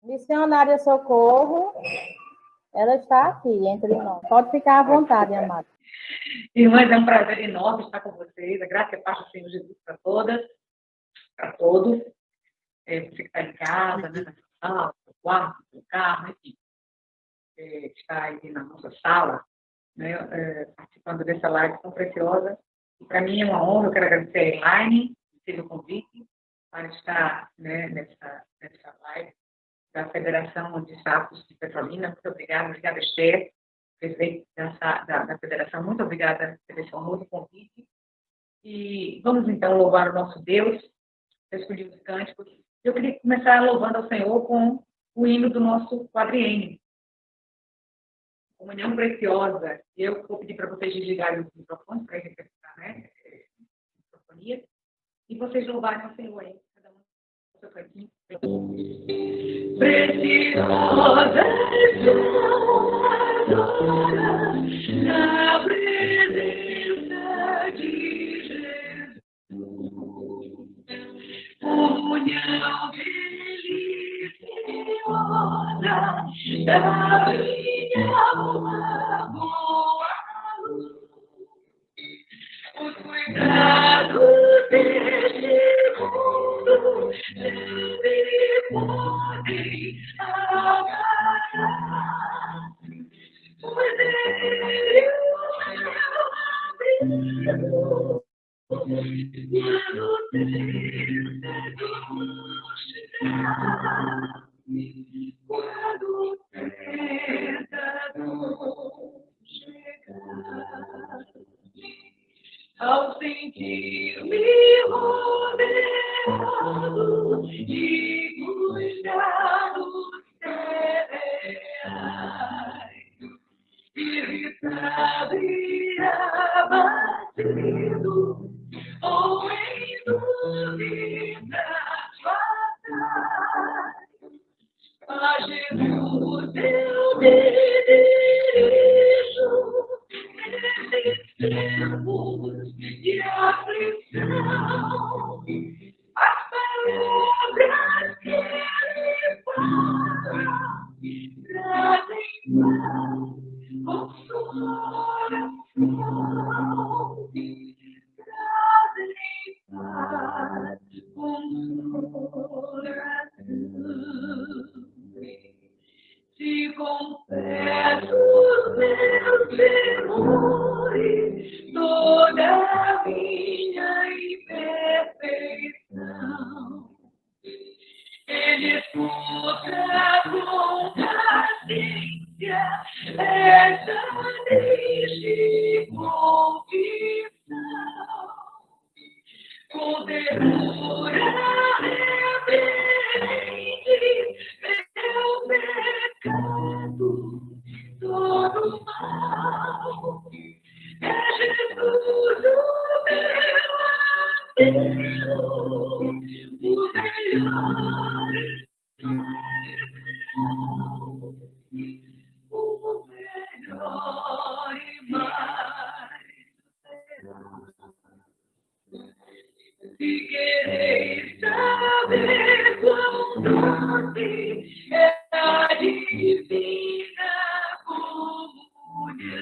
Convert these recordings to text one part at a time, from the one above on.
Missionária Socorro, ela está aqui entre nós. Pode ficar à vontade, amada. Irmãs, é um prazer enorme estar com vocês. A graça e a paz do Senhor Jesus para todas, para todos. Você que está em casa, né, na sala, no quarto, no carro, enfim. Está aí na nossa sala, né, participando dessa live tão preciosa. Para mim é uma honra, eu quero agradecer a Elaine, que fez o convite para estar, né, nessa live da Federação de Sapos de Petrolina. Muito obrigada, Esther, presidente da Federação. Muito obrigada por esse honroso convite. E vamos, então, louvar o nosso Deus. Eu escolhi os cânticos. Eu queria começar louvando ao Senhor com o hino do nosso quadriênio. Comunhão Preciosa. Eu vou pedir para vocês desligarem os microfones para exercitar, né, microfonia. E vocês louvarem ao Senhor aí. Cada um no seu cantinho. Preciosa na presença de Jesus, comunhão deliciosa da minha alma boa luz, os cuidados deste mundo me podem agarrar, pois ele abriu quando tentador chegar, ao sentir-me rodeado de cuidados cereais, irritado e abatido, ou em dúvidas fatais, a Jesus eu me dirijo nesses tempos de aflição. As palavras que ele fala trazem paz, consolação, trazem paz, consolação. Se confesso os meus temores, toda a minha imperfeição, ele escuta com paciência essa triste confissão. Com ternura reverente, meu pecado todo mal. É Jesus o meu apelo, o melhor, o melhor e mais. Se quereis saber quão doce é a divina comunhão,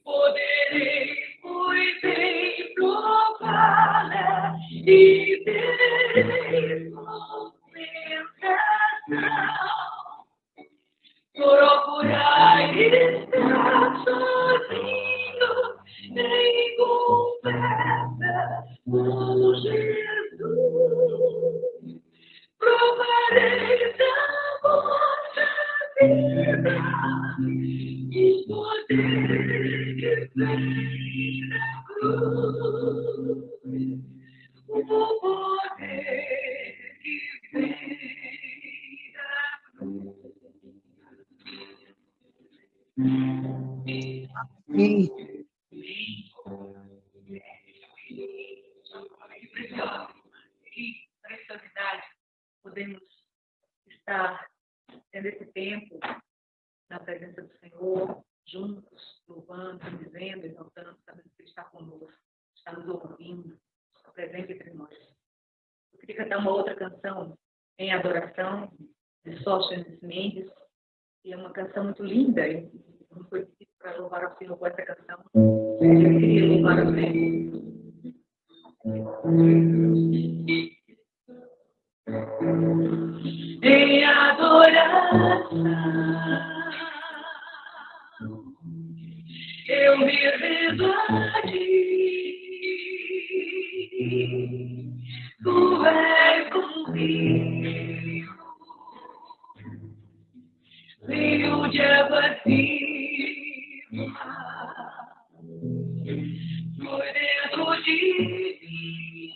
podereis, pois, bem prová-la e tereis compensação. Procurai estar sozinho em conversa com Jesus. Provareis a vossa vida o poder que vem da cruz. O poder que vem da cruz. Amém. Que preciosidade podemos estar tendo esse tempo na presença do Senhor, juntos, louvando, dizendo, exaltando, sabendo que Ele está conosco, está nos ouvindo, está presente entre nós. Eu queria cantar uma outra canção em adoração, de Sóstenes Mendes, e é uma canção muito linda. Não foi pedido para louvar ao Senhor com essa canção. Eu queria louvar ao Senhor. Em adoração, eu me rendo a ti. Tu és comigo, filho de abatima, por dentro de mim.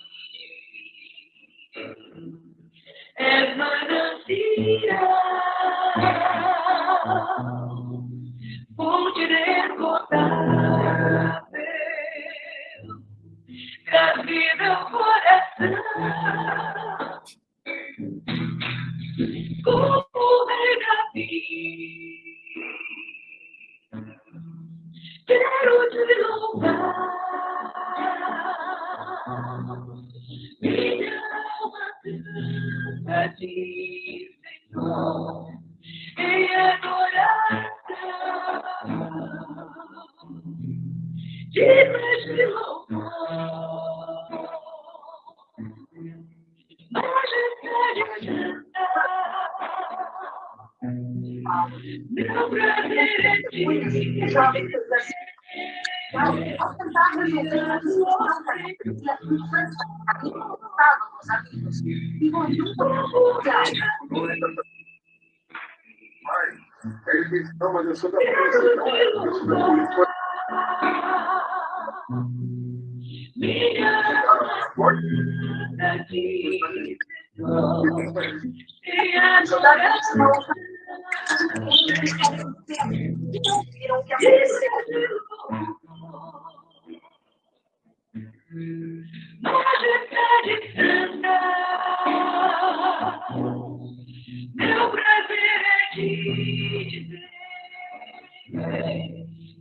És manancial, fonte inesgotável, da vida ao coração, como é Davi. Quero te louvar, minha alma canta a ti, Senhor, em adoração, diz-me louvor, majestade santa, meu prazer é ti. Não, mas eu sou da polícia. Majestade santa, meu prazer é te dizer,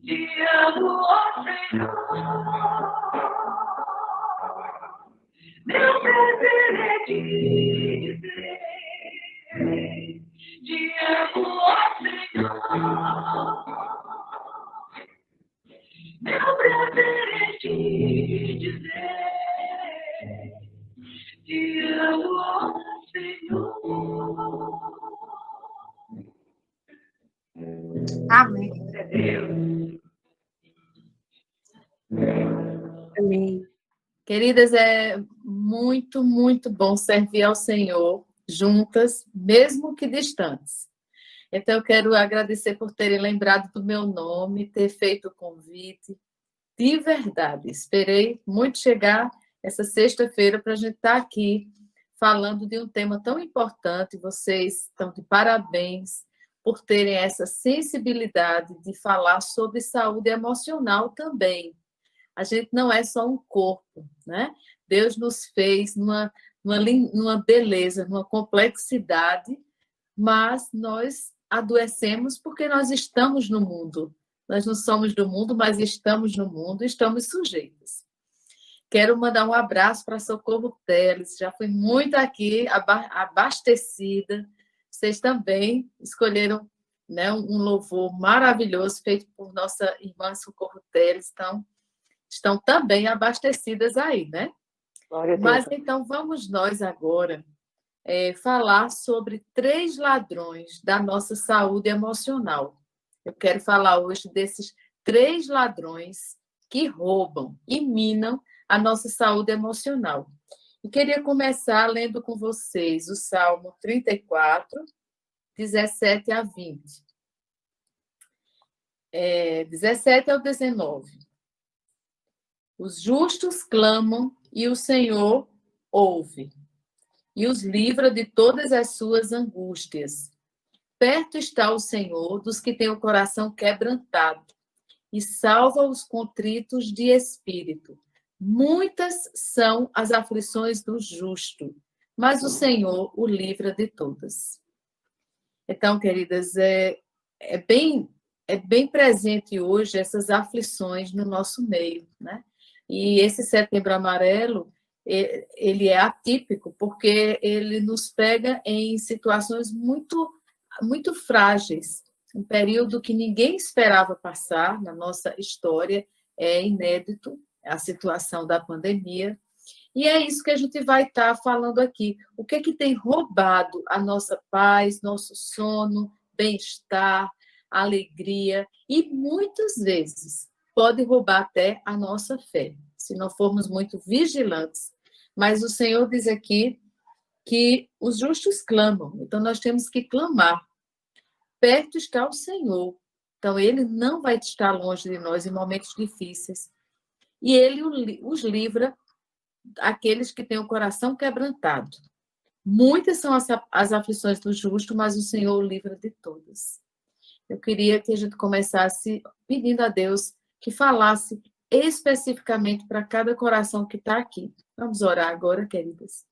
te amo, ó Senhor. Meu prazer é te dizer, te amo, ó Senhor. Meu prazer é te dizer, te amo, ó Senhor. Amém. Deus. Amém. Queridas, é muito, muito bom servir ao Senhor juntas, mesmo que distantes. Então, eu quero agradecer por terem lembrado do meu nome, ter feito o convite. De verdade, esperei muito chegar essa sexta-feira para a gente estar aqui falando de um tema tão importante. Vocês estão de parabéns por terem essa sensibilidade de falar sobre saúde emocional também. A gente não é só um corpo, né? Deus nos fez numa beleza, numa complexidade, mas nós adoecemos porque nós estamos no mundo. Nós não somos do mundo, mas estamos no mundo e estamos sujeitos. Quero mandar um abraço para Socorro Teles, já fui muito aqui abastecida. Vocês também escolheram, né, um louvor maravilhoso feito por nossa irmã Socorro Teles, então estão também abastecidas aí, né? Mas então vamos nós agora falar sobre 3 ladrões da nossa saúde emocional. Eu quero falar hoje desses 3 ladrões que roubam e minam a nossa saúde emocional. E queria começar lendo com vocês o Salmo 34, 17 a 20. 17 ao 19. Os justos clamam e o Senhor ouve, e os livra de todas as suas angústias. Perto está o Senhor dos que têm o coração quebrantado, e salva os contritos de espírito. Muitas são as aflições do justo, mas o Senhor o livra de todas. Então, queridas, é bem presente hoje essas aflições no nosso meio, né? E esse Setembro Amarelo ele é atípico, porque ele nos pega em situações muito, muito frágeis, um período que ninguém esperava passar na nossa história, é inédito, a situação da pandemia, e é isso que a gente vai estar falando aqui. O que é que tem roubado a nossa paz, nosso sono, bem-estar, alegria, e muitas vezes pode roubar até a nossa fé, se não formos muito vigilantes. Mas o Senhor diz aqui que os justos clamam, então nós temos que clamar. Perto está o Senhor, então Ele não vai estar longe de nós em momentos difíceis. E Ele os livra aqueles que têm o coração quebrantado. Muitas são as aflições do justo, mas o Senhor o livra de todas. Eu queria que a gente começasse pedindo a Deus que falasse especificamente para cada coração que está aqui. Vamos orar agora, queridas.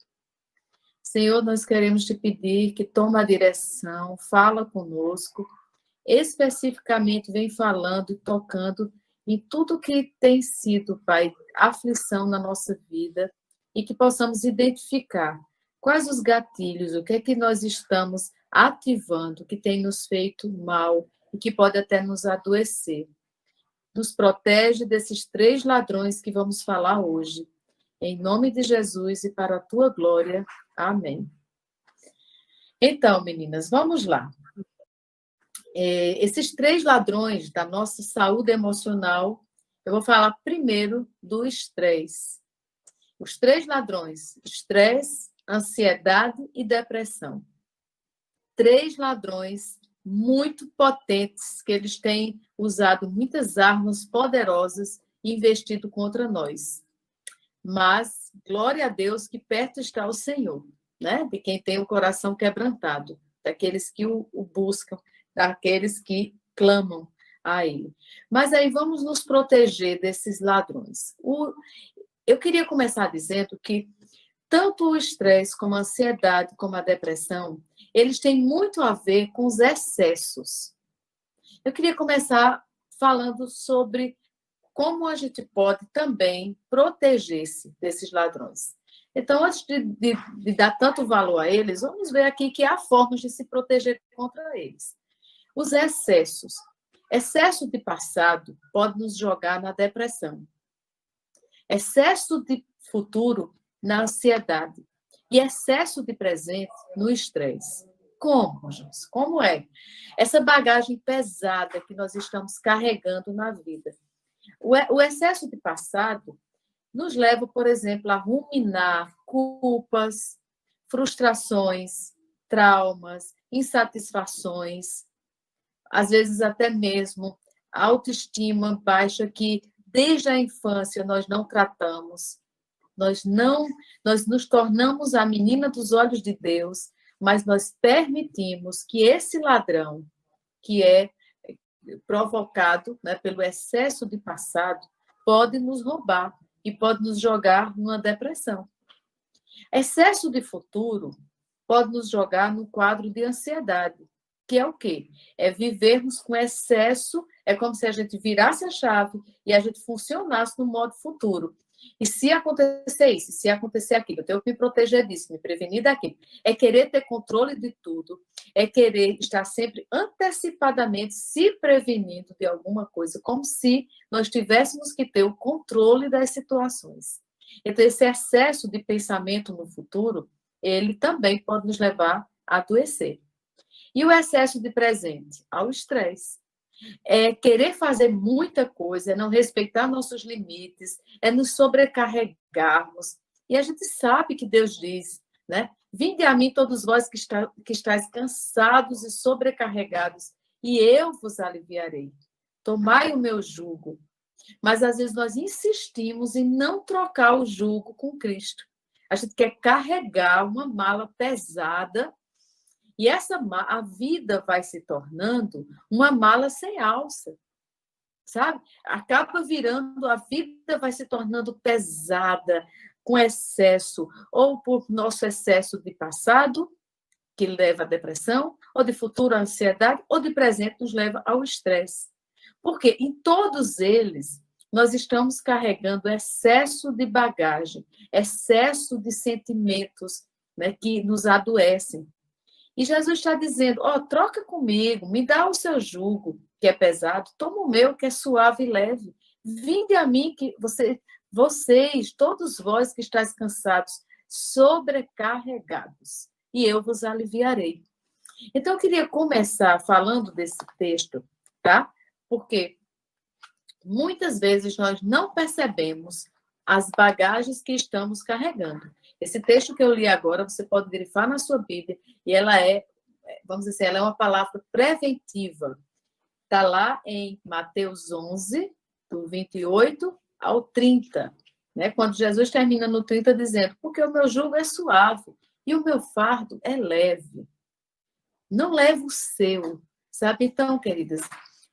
Senhor, nós queremos te pedir que toma a direção, fala conosco, especificamente vem falando e tocando em tudo que tem sido, Pai, aflição na nossa vida, e que possamos identificar quais os gatilhos, o que é que nós estamos ativando, que tem nos feito mal e que pode até nos adoecer. Nos protege desses 3 ladrões que vamos falar hoje. Em nome de Jesus e para a tua glória. Amém. Então, meninas, vamos lá. Esses 3 ladrões da nossa saúde emocional, eu vou falar primeiro do estresse. Os 3 ladrões: estresse, ansiedade e depressão. 3 ladrões muito potentes, que eles têm usado muitas armas poderosas e investido contra nós. Mas, glória a Deus, que perto está o Senhor, né? De quem tem o coração quebrantado, daqueles que o buscam, daqueles que clamam a Ele. Mas aí vamos nos proteger desses ladrões. Eu queria começar dizendo que tanto o estresse, como a ansiedade, como a depressão, eles têm muito a ver com os excessos. Eu queria começar falando sobre como a gente pode também proteger-se desses ladrões. Então, antes de dar tanto valor a eles, vamos ver aqui que há formas de se proteger contra eles. Os excessos. Excesso de passado pode nos jogar na depressão. Excesso de futuro na ansiedade. E excesso de presente no estresse. Como, gente? Como é? Essa bagagem pesada que nós estamos carregando na vida. O excesso de passado nos leva, por exemplo, a ruminar culpas, frustrações, traumas, insatisfações, às vezes até mesmo autoestima baixa que desde a infância nós não tratamos. Nós nos tornamos a menina dos olhos de Deus, mas nós permitimos que esse ladrão, que é provocado, né, pelo excesso de passado, pode nos roubar e pode nos jogar numa depressão. Excesso de futuro pode nos jogar no quadro de ansiedade, que é o quê? É vivermos com excesso, é como se a gente virasse a chave e a gente funcionasse no modo futuro. E se acontecer isso, se acontecer aquilo, eu tenho que me proteger disso, me prevenir daquilo. É querer ter controle de tudo, é querer estar sempre antecipadamente se prevenindo de alguma coisa, como se nós tivéssemos que ter o controle das situações. Então, esse excesso de pensamento no futuro, ele também pode nos levar a adoecer. E o excesso de presente? Ao estresse. É querer fazer muita coisa, é não respeitar nossos limites, é nos sobrecarregarmos. E a gente sabe que Deus diz, né? Vinde a mim todos vós que estáis cansados e sobrecarregados, e eu vos aliviarei. Tomai o meu jugo. Mas às vezes nós insistimos em não trocar o jugo com Cristo. A gente quer carregar uma mala pesada. E a vida vai se tornando uma mala sem alça, sabe? Acaba virando, a vida vai se tornando pesada, com excesso, ou por nosso excesso de passado, que leva à depressão, ou de futuro à ansiedade, ou de presente nos leva ao estresse. Porque em todos eles, nós estamos carregando excesso de bagagem, excesso de sentimentos, né, que nos adoecem. E Jesus está dizendo, troca comigo, me dá o seu jugo, que é pesado, toma o meu, que é suave e leve. Vinde a mim, que vocês, todos vós que estáis cansados, sobrecarregados, e eu vos aliviarei. Então, eu queria começar falando desse texto, tá? Porque muitas vezes nós não percebemos as bagagens que estamos carregando. Esse texto que eu li agora, você pode grifar na sua Bíblia, e ela vamos dizer assim, ela é uma palavra preventiva. Está lá em Mateus 11, do 28 ao 30, né? Quando Jesus termina no 30 dizendo, porque o meu jugo é suave e o meu fardo é leve. Não leva o seu, sabe? Então, queridas,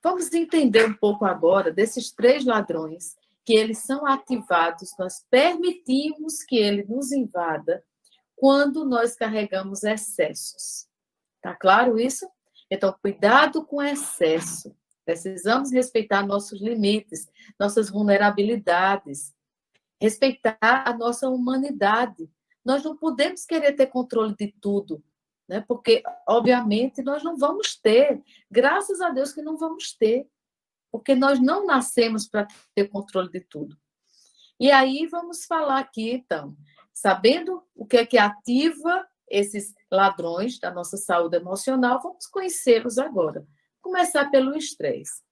vamos entender um pouco agora desses 3 ladrões, que eles são ativados, nós permitimos que ele nos invada quando nós carregamos excessos. Tá claro isso? Então, cuidado com excesso. Precisamos respeitar nossos limites, nossas vulnerabilidades, respeitar a nossa humanidade. Nós não podemos querer ter controle de tudo, né? Porque, obviamente, nós não vamos ter. Graças a Deus que não vamos ter. Porque nós não nascemos para ter controle de tudo. E aí vamos falar aqui, então, sabendo o que é que ativa esses ladrões da nossa saúde emocional, vamos conhecê-los agora. Começar pelo estresse.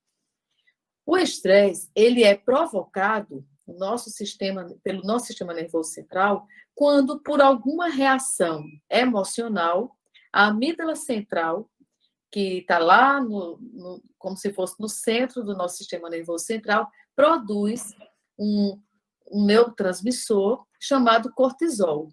O estresse, ele é provocado pelo nosso sistema nervoso central quando, por alguma reação emocional, a amígdala central, que está lá como se fosse no centro do nosso sistema nervoso central, produz um neurotransmissor chamado cortisol.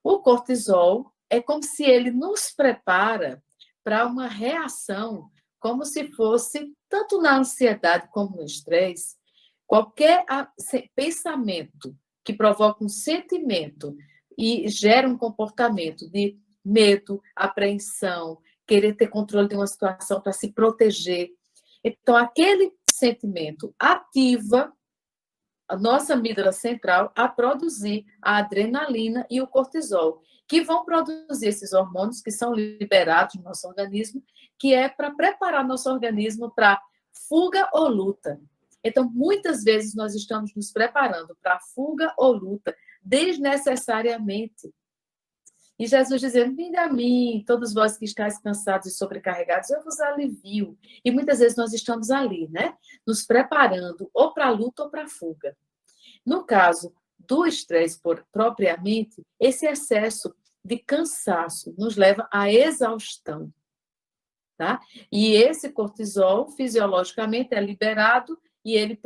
O cortisol é como se ele nos prepara para uma reação, como se fosse, tanto na ansiedade como no estresse, qualquer pensamento que provoca um sentimento e gera um comportamento de medo, apreensão, querer ter controle de uma situação para se proteger. Então, aquele sentimento ativa a nossa amígdala central a produzir a adrenalina e o cortisol, que vão produzir esses hormônios que são liberados no nosso organismo, que é para preparar nosso organismo para fuga ou luta. Então, muitas vezes nós estamos nos preparando para fuga ou luta desnecessariamente. E Jesus dizendo, vinde a mim, todos vós que estáis cansados e sobrecarregados, eu vos alivio. E muitas vezes nós estamos ali, né? Nos preparando ou para a luta ou para a fuga. No caso do estresse propriamente, esse excesso de cansaço nos leva à exaustão. Tá? E esse cortisol, fisiologicamente, é liberado e ele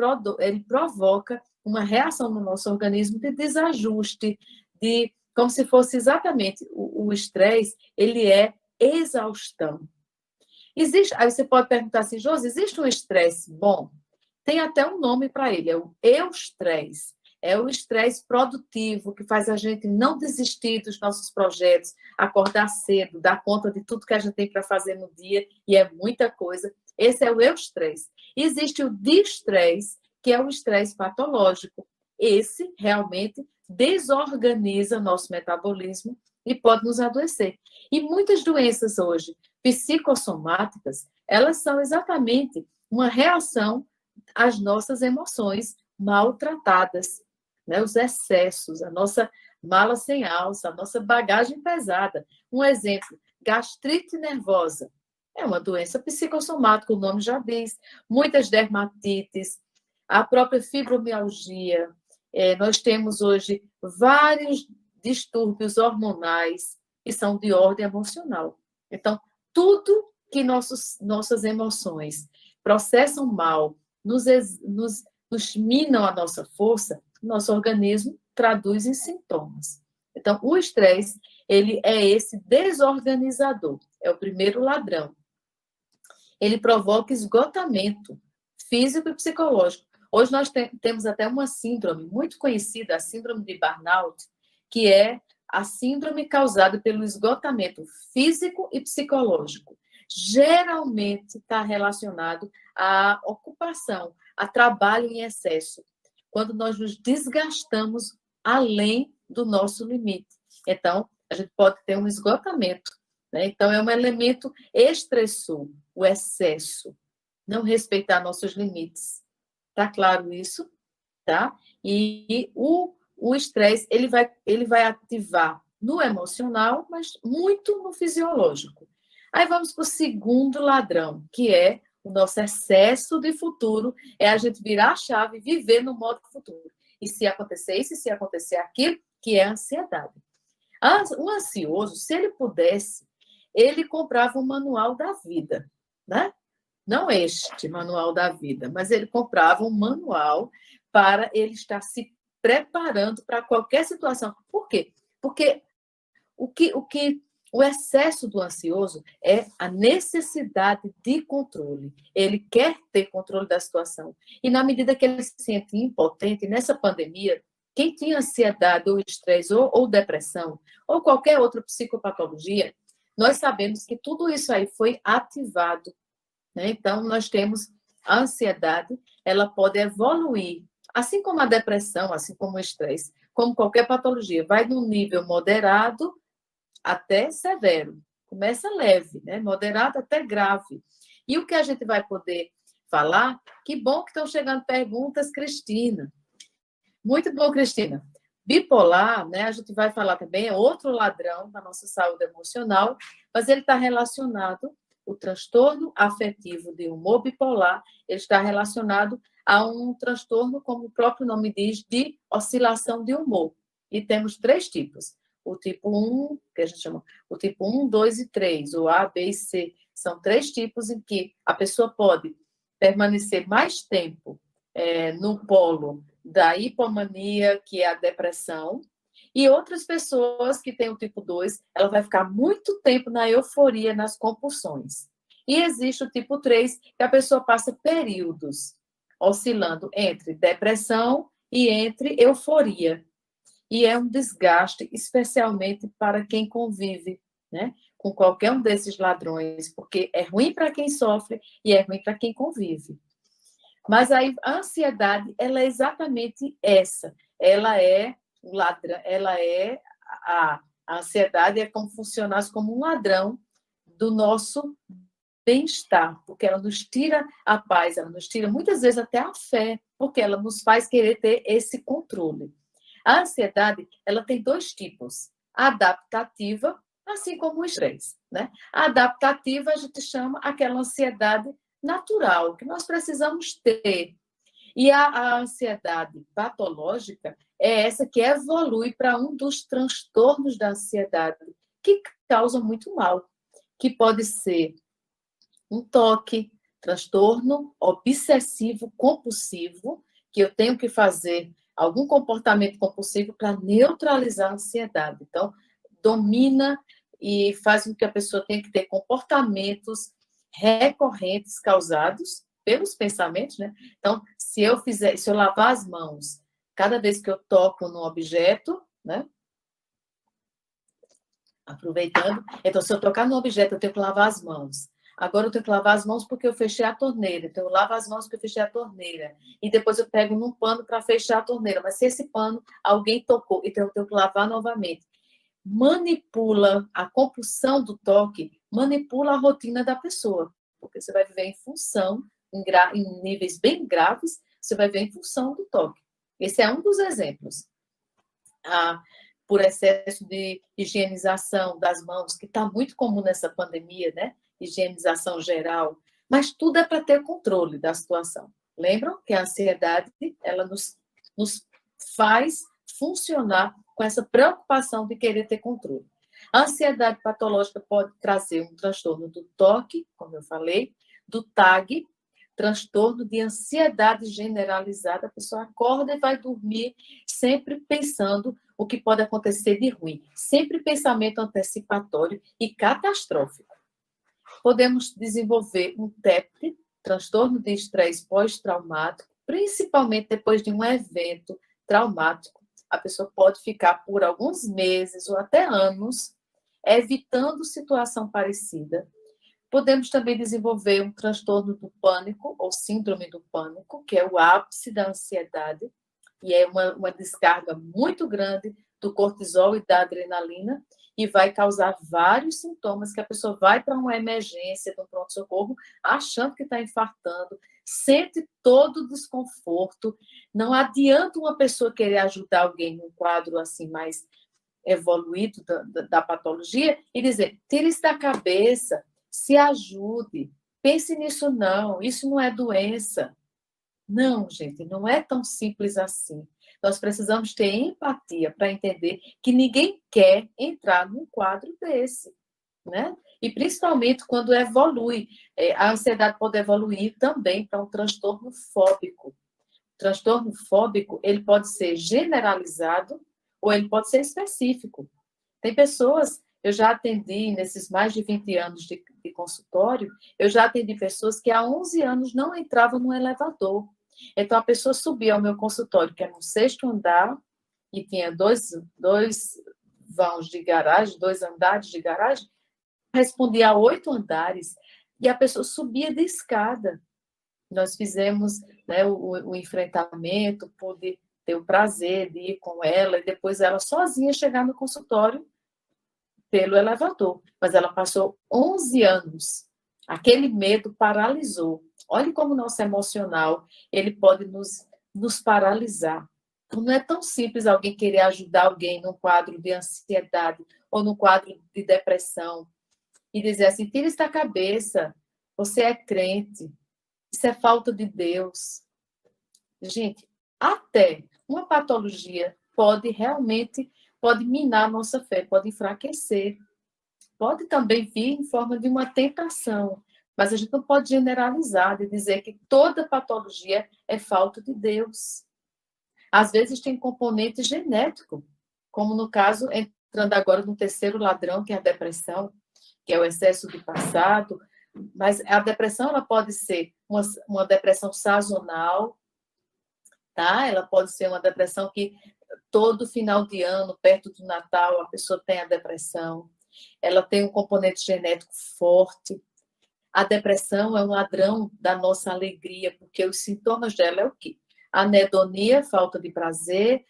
provoca uma reação no nosso organismo de desajuste, como se fosse exatamente o estresse, ele é exaustão. Aí você pode perguntar assim, Josi, existe um estresse bom? Tem até um nome para ele, é o eustresse. É o estresse produtivo que faz a gente não desistir dos nossos projetos, acordar cedo, dar conta de tudo que a gente tem para fazer no dia, e é muita coisa. Esse é o eustresse. Existe o distresse, que é o estresse patológico. Esse realmente desorganiza nosso metabolismo e pode nos adoecer. E muitas doenças hoje psicossomáticas, elas são exatamente uma reação às nossas emoções maltratadas, né? Os excessos, a nossa mala sem alça, a nossa bagagem pesada. Um exemplo, gastrite nervosa. É uma doença psicossomática, o nome já diz. Muitas dermatites, a própria fibromialgia. Nós temos hoje vários distúrbios hormonais que são de ordem emocional. Então, tudo que nossas emoções processam mal, nos minam a nossa força, nosso organismo traduz em sintomas. Então, o estresse, ele é esse desorganizador, é o primeiro ladrão. Ele provoca esgotamento físico e psicológico. Hoje nós temos até uma síndrome muito conhecida, a síndrome de burnout, que é a síndrome causada pelo esgotamento físico e psicológico. Geralmente está relacionado à ocupação, a trabalho em excesso. quando nós nos desgastamos além do nosso limite. Então, a gente pode ter um esgotamento, né? Então, é um elemento estressor, o excesso, não respeitar nossos limites. Tá claro isso? Tá? E o estresse, ele vai ativar no emocional, mas muito no fisiológico. Aí vamos para o segundo ladrão, que é o nosso excesso de futuro, é a gente virar a chave e viver no modo futuro. E se acontecer isso, e se acontecer aquilo, que é a ansiedade. O ansioso, se ele pudesse, ele comprava um manual da vida, né? Não este manual da vida, mas ele comprava um manual para ele estar se preparando para qualquer situação. Por quê? Porque o excesso do ansioso é a necessidade de controle. Ele quer ter controle da situação. E na medida que ele se sente impotente, nessa pandemia, quem tinha ansiedade ou estresse ou depressão, ou qualquer outra psicopatologia, nós sabemos que tudo isso aí foi ativado, né? Então, nós temos a ansiedade, ela pode evoluir, assim como a depressão, assim como o estresse, como qualquer patologia, vai de um nível moderado até severo. Começa leve, né? Moderado até grave. E o que a gente vai poder falar? Que bom que estão chegando perguntas, Cristina. Muito bom, Cristina. Bipolar, né? A gente vai falar também, é outro ladrão da nossa saúde emocional, mas ele está relacionado, o transtorno afetivo de humor bipolar, ele está relacionado a um transtorno, como o próprio nome diz, de oscilação de humor. E temos 3 tipos. O tipo 1, que a gente chama, o tipo 1, 2 e 3, o A, B e C. São 3 tipos em que a pessoa pode permanecer mais tempo no polo da hipomania, que é a depressão, e outras pessoas que têm o tipo 2, ela vai ficar muito tempo na euforia, nas compulsões. E existe o tipo 3, que a pessoa passa períodos oscilando entre depressão e entre euforia. E é um desgaste, especialmente para quem convive, né, com qualquer um desses ladrões, porque é ruim para quem sofre e é ruim para quem convive. Mas aí, a ansiedade, ela é exatamente essa. Ela é um ladrão, a ansiedade é como funcionasse como um ladrão do nosso bem-estar, porque ela nos tira a paz, ela nos tira muitas vezes até a fé, porque ela nos faz querer ter esse controle. A ansiedade, ela tem 2 tipos, a adaptativa, assim como o estresse, né? A adaptativa a gente chama aquela ansiedade natural, que nós precisamos ter. E a ansiedade patológica é essa que evolui para um dos transtornos da ansiedade, que causa muito mal, que pode ser um toque, transtorno obsessivo compulsivo, que eu tenho que fazer algum comportamento compulsivo para neutralizar a ansiedade. Então, domina e faz com que a pessoa tenha que ter comportamentos recorrentes causados pelos pensamentos, né? Então, se eu lavar as mãos cada vez que eu toco no objeto, né? Aproveitando, então, se eu tocar no objeto, eu tenho que lavar as mãos. Agora eu tenho que lavar as mãos porque eu fechei a torneira. Então, eu lavo as mãos porque eu fechei a torneira. E depois eu pego num pano para fechar a torneira. Mas se esse pano alguém tocou, então eu tenho que lavar novamente. Manipula a compulsão do toque, manipula a rotina da pessoa. Porque você vai viver em função, em níveis bem graves, você vai viver em função do toque. Esse é um dos exemplos. Por excesso de higienização das mãos, que está muito comum nessa pandemia, né? Higienização geral, mas tudo é para ter controle da situação. Lembram que a ansiedade, ela nos faz funcionar com essa preocupação de querer ter controle. A ansiedade patológica pode trazer um transtorno do toque, como eu falei, do TAG, transtorno de ansiedade generalizada. A pessoa acorda e vai dormir sempre pensando o que pode acontecer de ruim, sempre pensamento antecipatório e catastrófico. Podemos desenvolver um TEP, transtorno de estresse pós-traumático, principalmente depois de um evento traumático. A pessoa pode ficar por alguns meses ou até anos evitando situação parecida. Podemos também desenvolver um transtorno do pânico ou síndrome do pânico, que é o ápice da ansiedade. e é uma descarga muito grande do cortisol e da adrenalina, e vai causar vários sintomas que a pessoa vai para uma emergência, no pronto-socorro, achando que está infartando, sente todo o desconforto. Não adianta uma pessoa querer ajudar alguém num quadro assim mais evoluído da patologia e dizer, tire isso da cabeça, se ajude, pense nisso não, isso não é doença. Não, gente, não é tão simples assim. Nós precisamos ter empatia para entender que ninguém quer entrar num quadro desse, né? E principalmente quando evolui. A ansiedade pode evoluir também para um transtorno fóbico. O transtorno fóbico, ele pode ser generalizado ou ele pode ser específico. Tem pessoas, eu já atendi nesses mais de 20 anos de consultório, eu já atendi pessoas que há 11 anos não entravam no elevador. Então, a pessoa subia ao meu consultório, que era no 6º andar, e tinha dois vãos de garagem, 2 andares de garagem, respondia a 8 andares, e a pessoa subia de escada. Nós fizemos, né, o enfrentamento, pude ter o prazer de ir com ela, e depois ela sozinha chegar no consultório pelo elevador. Mas ela passou 11 anos. Aquele medo paralisou. Olha como o nosso emocional ele pode nos paralisar. Então, não é tão simples alguém querer ajudar alguém num quadro de ansiedade ou num quadro de depressão e dizer assim, tira isso da cabeça, você é crente, isso é falta de Deus. Gente, até uma patologia pode minar a nossa fé, pode enfraquecer. Pode também vir em forma de uma tentação, mas a gente não pode generalizar e dizer que toda patologia é falta de Deus. Às vezes tem componente genético, como no caso, entrando agora no terceiro ladrão, que é a depressão, que é o excesso de passado, mas a depressão ela pode ser uma depressão sazonal, tá? Ela pode ser uma depressão que todo final de ano, perto do Natal, a pessoa tem a depressão. Ela tem um componente genético forte. A depressão é um ladrão da nossa alegria, porque os sintomas dela é o quê? Anedonia, falta de prazer,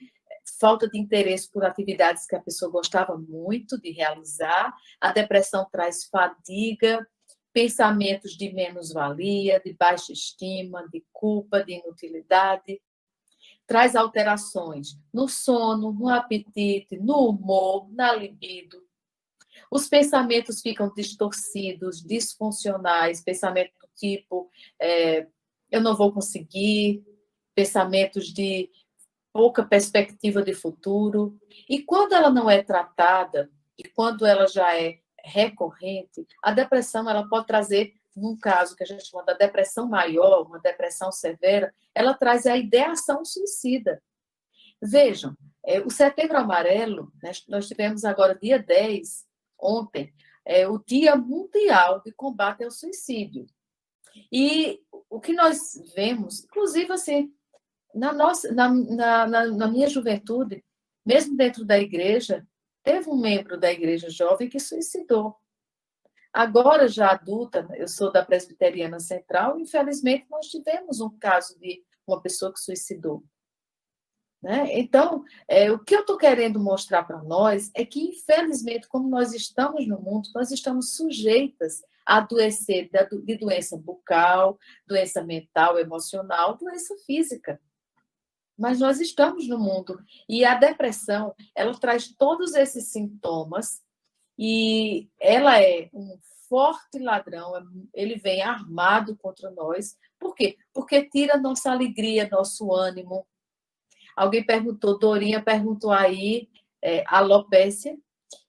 falta de interesse por atividades que a pessoa gostava muito de realizar. A depressão traz fadiga, pensamentos de menos-valia, de baixa estima, de culpa, de inutilidade. Traz alterações no sono, no apetite, no humor, na libido. Os pensamentos ficam distorcidos, disfuncionais, pensamento do tipo eu não vou conseguir, pensamentos de pouca perspectiva de futuro. E quando ela não é tratada, e quando ela já é recorrente, a depressão ela pode trazer, num caso que a gente chama da depressão maior, uma depressão severa, ela traz a ideação suicida. Vejam, o Setembro Amarelo, né, nós tivemos agora, dia 10, ontem, o Dia Mundial de Combate ao Suicídio. E o que nós vemos, inclusive, assim, na minha juventude, mesmo dentro da igreja, teve um membro da igreja jovem que suicidou. Agora, já adulta, eu sou da Presbiteriana Central, e, infelizmente, nós tivemos um caso de uma pessoa que suicidou. Né? Então, o que eu estou querendo mostrar para nós é que, infelizmente, como nós estamos no mundo, nós estamos sujeitas a adoecer de doença bucal, doença mental, emocional, doença física. Mas nós estamos no mundo. E a depressão, ela traz todos esses sintomas e ela é um forte ladrão, ele vem armado contra nós. Por quê? Porque tira nossa alegria, nosso ânimo. Alguém perguntou, Dorinha perguntou aí, alopécia,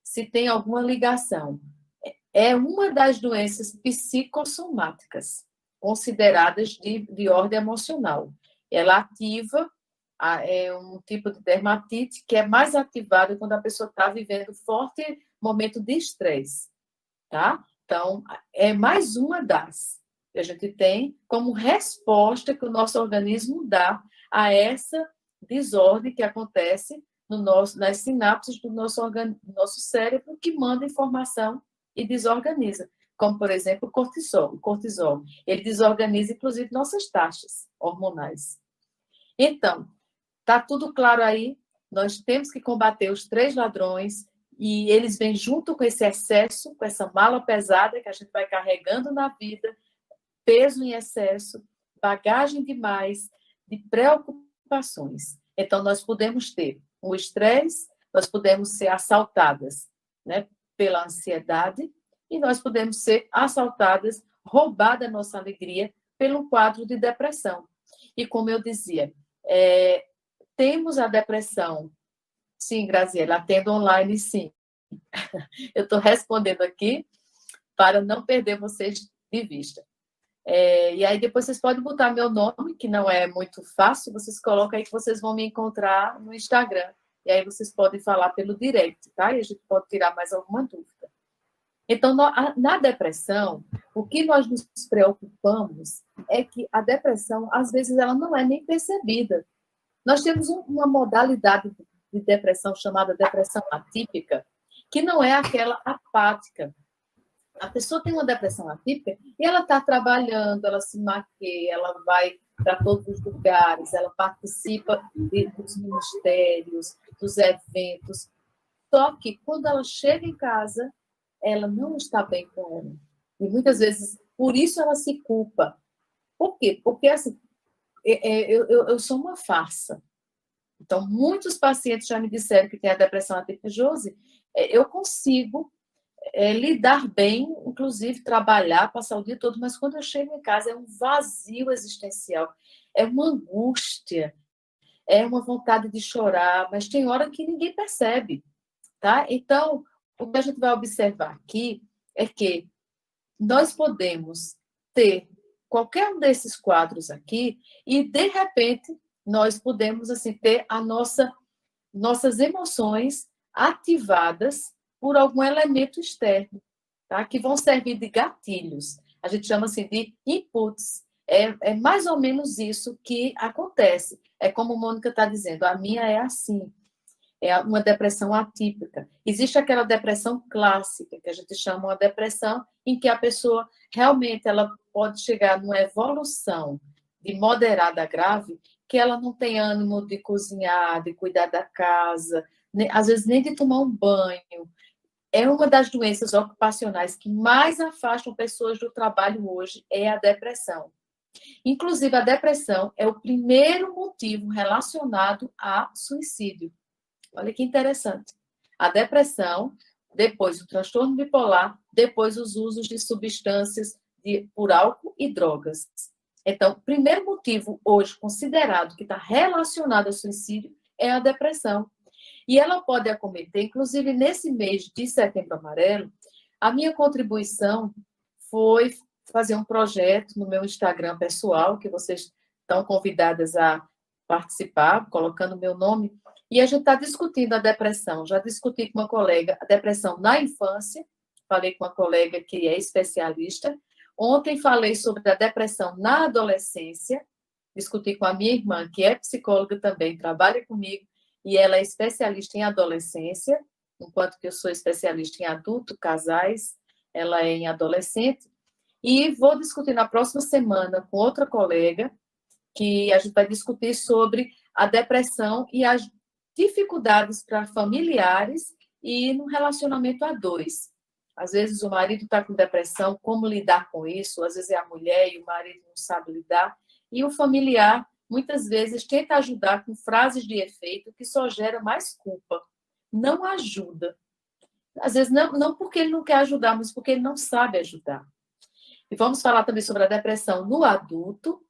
se tem alguma ligação. É uma das doenças psicossomáticas, consideradas de ordem emocional. Ela ativa, um tipo de dermatite que é mais ativada quando a pessoa está vivendo forte momento de estresse, tá? Então, é mais uma das que a gente tem como resposta que o nosso organismo dá a essa desordem que acontece nas sinapses do nosso cérebro, que manda informação e desorganiza, como, por exemplo, o cortisol. Ele desorganiza, inclusive, nossas taxas hormonais. Então, Tá tudo claro aí? Nós temos que combater os 3 ladrões e eles vêm junto com esse excesso, com essa mala pesada que a gente vai carregando na vida, peso em excesso, bagagem demais, de preocupações. Então, nós podemos ter o estresse, nós podemos ser assaltadas, né, pela ansiedade e nós podemos ser assaltadas, roubada a nossa alegria pelo quadro de depressão. E como eu dizia, temos a depressão. Sim, Graziela, atendo online, sim. Eu estou respondendo aqui para não perder vocês de vista. E aí depois vocês podem botar meu nome, que não é muito fácil, vocês colocam aí que vocês vão me encontrar no Instagram. E aí vocês podem falar pelo direct, tá? E a gente pode tirar mais alguma dúvida. Então, na depressão, o que nós nos preocupamos é que a depressão, às vezes, ela não é nem percebida. Nós temos uma modalidade de depressão chamada depressão atípica, que não é aquela apática. A pessoa tem uma depressão atípica e ela está trabalhando, ela se maqueia, ela vai para todos os lugares, ela participa dos ministérios, dos eventos. Só que quando ela chega em casa, ela não está bem com ela. E muitas vezes, por isso ela se culpa. Por quê? Porque assim, eu sou uma farsa. Então, muitos pacientes já me disseram que tem a depressão atípica. Josi, eu consigo lidar bem, inclusive trabalhar, passar o dia todo, mas quando eu chego em casa é um vazio existencial, é uma angústia, é uma vontade de chorar, mas tem hora que ninguém percebe, tá? Então, o que a gente vai observar aqui é que nós podemos ter qualquer um desses quadros aqui e, de repente, nós podemos assim, ter nossas emoções ativadas por algum elemento externo, tá? Que vão servir de gatilhos. A gente chama assim de inputs. É mais ou menos isso que acontece. É como a Mônica está dizendo, a minha é assim. É uma depressão atípica. Existe aquela depressão clássica, que a gente chama uma depressão em que a pessoa realmente ela pode chegar numa evolução de moderada a grave, que ela não tem ânimo de cozinhar, de cuidar da casa, às vezes nem de tomar um banho. É uma das doenças ocupacionais que mais afastam pessoas do trabalho hoje, é a depressão. Inclusive, a depressão é o primeiro motivo relacionado a suicídio. Olha que interessante. A depressão, depois o transtorno bipolar, depois os usos de substâncias por álcool e drogas. Então, o primeiro motivo hoje considerado que está relacionado ao suicídio é a depressão. E ela pode acometer, inclusive nesse mês de Setembro Amarelo, a minha contribuição foi fazer um projeto no meu Instagram pessoal, que vocês estão convidadas a participar, colocando meu nome, e a gente está discutindo a depressão. Já discuti com uma colega a depressão na infância, falei com uma colega que é especialista. Ontem falei sobre a depressão na adolescência, discuti com a minha irmã, que é psicóloga também, trabalha comigo, e ela é especialista em adolescência, enquanto que eu sou especialista em adulto, casais, ela é em adolescente. E vou discutir na próxima semana com outra colega, que a gente vai discutir sobre a depressão e as dificuldades para familiares e no relacionamento a dois. Às vezes o marido está com depressão, como lidar com isso? Às vezes é a mulher e o marido não sabe lidar. E o familiar, muitas vezes, tenta ajudar com frases de efeito que só gera mais culpa. Não ajuda. Às vezes, não porque ele não quer ajudar, mas porque ele não sabe ajudar. E vamos falar também sobre a depressão no adulto,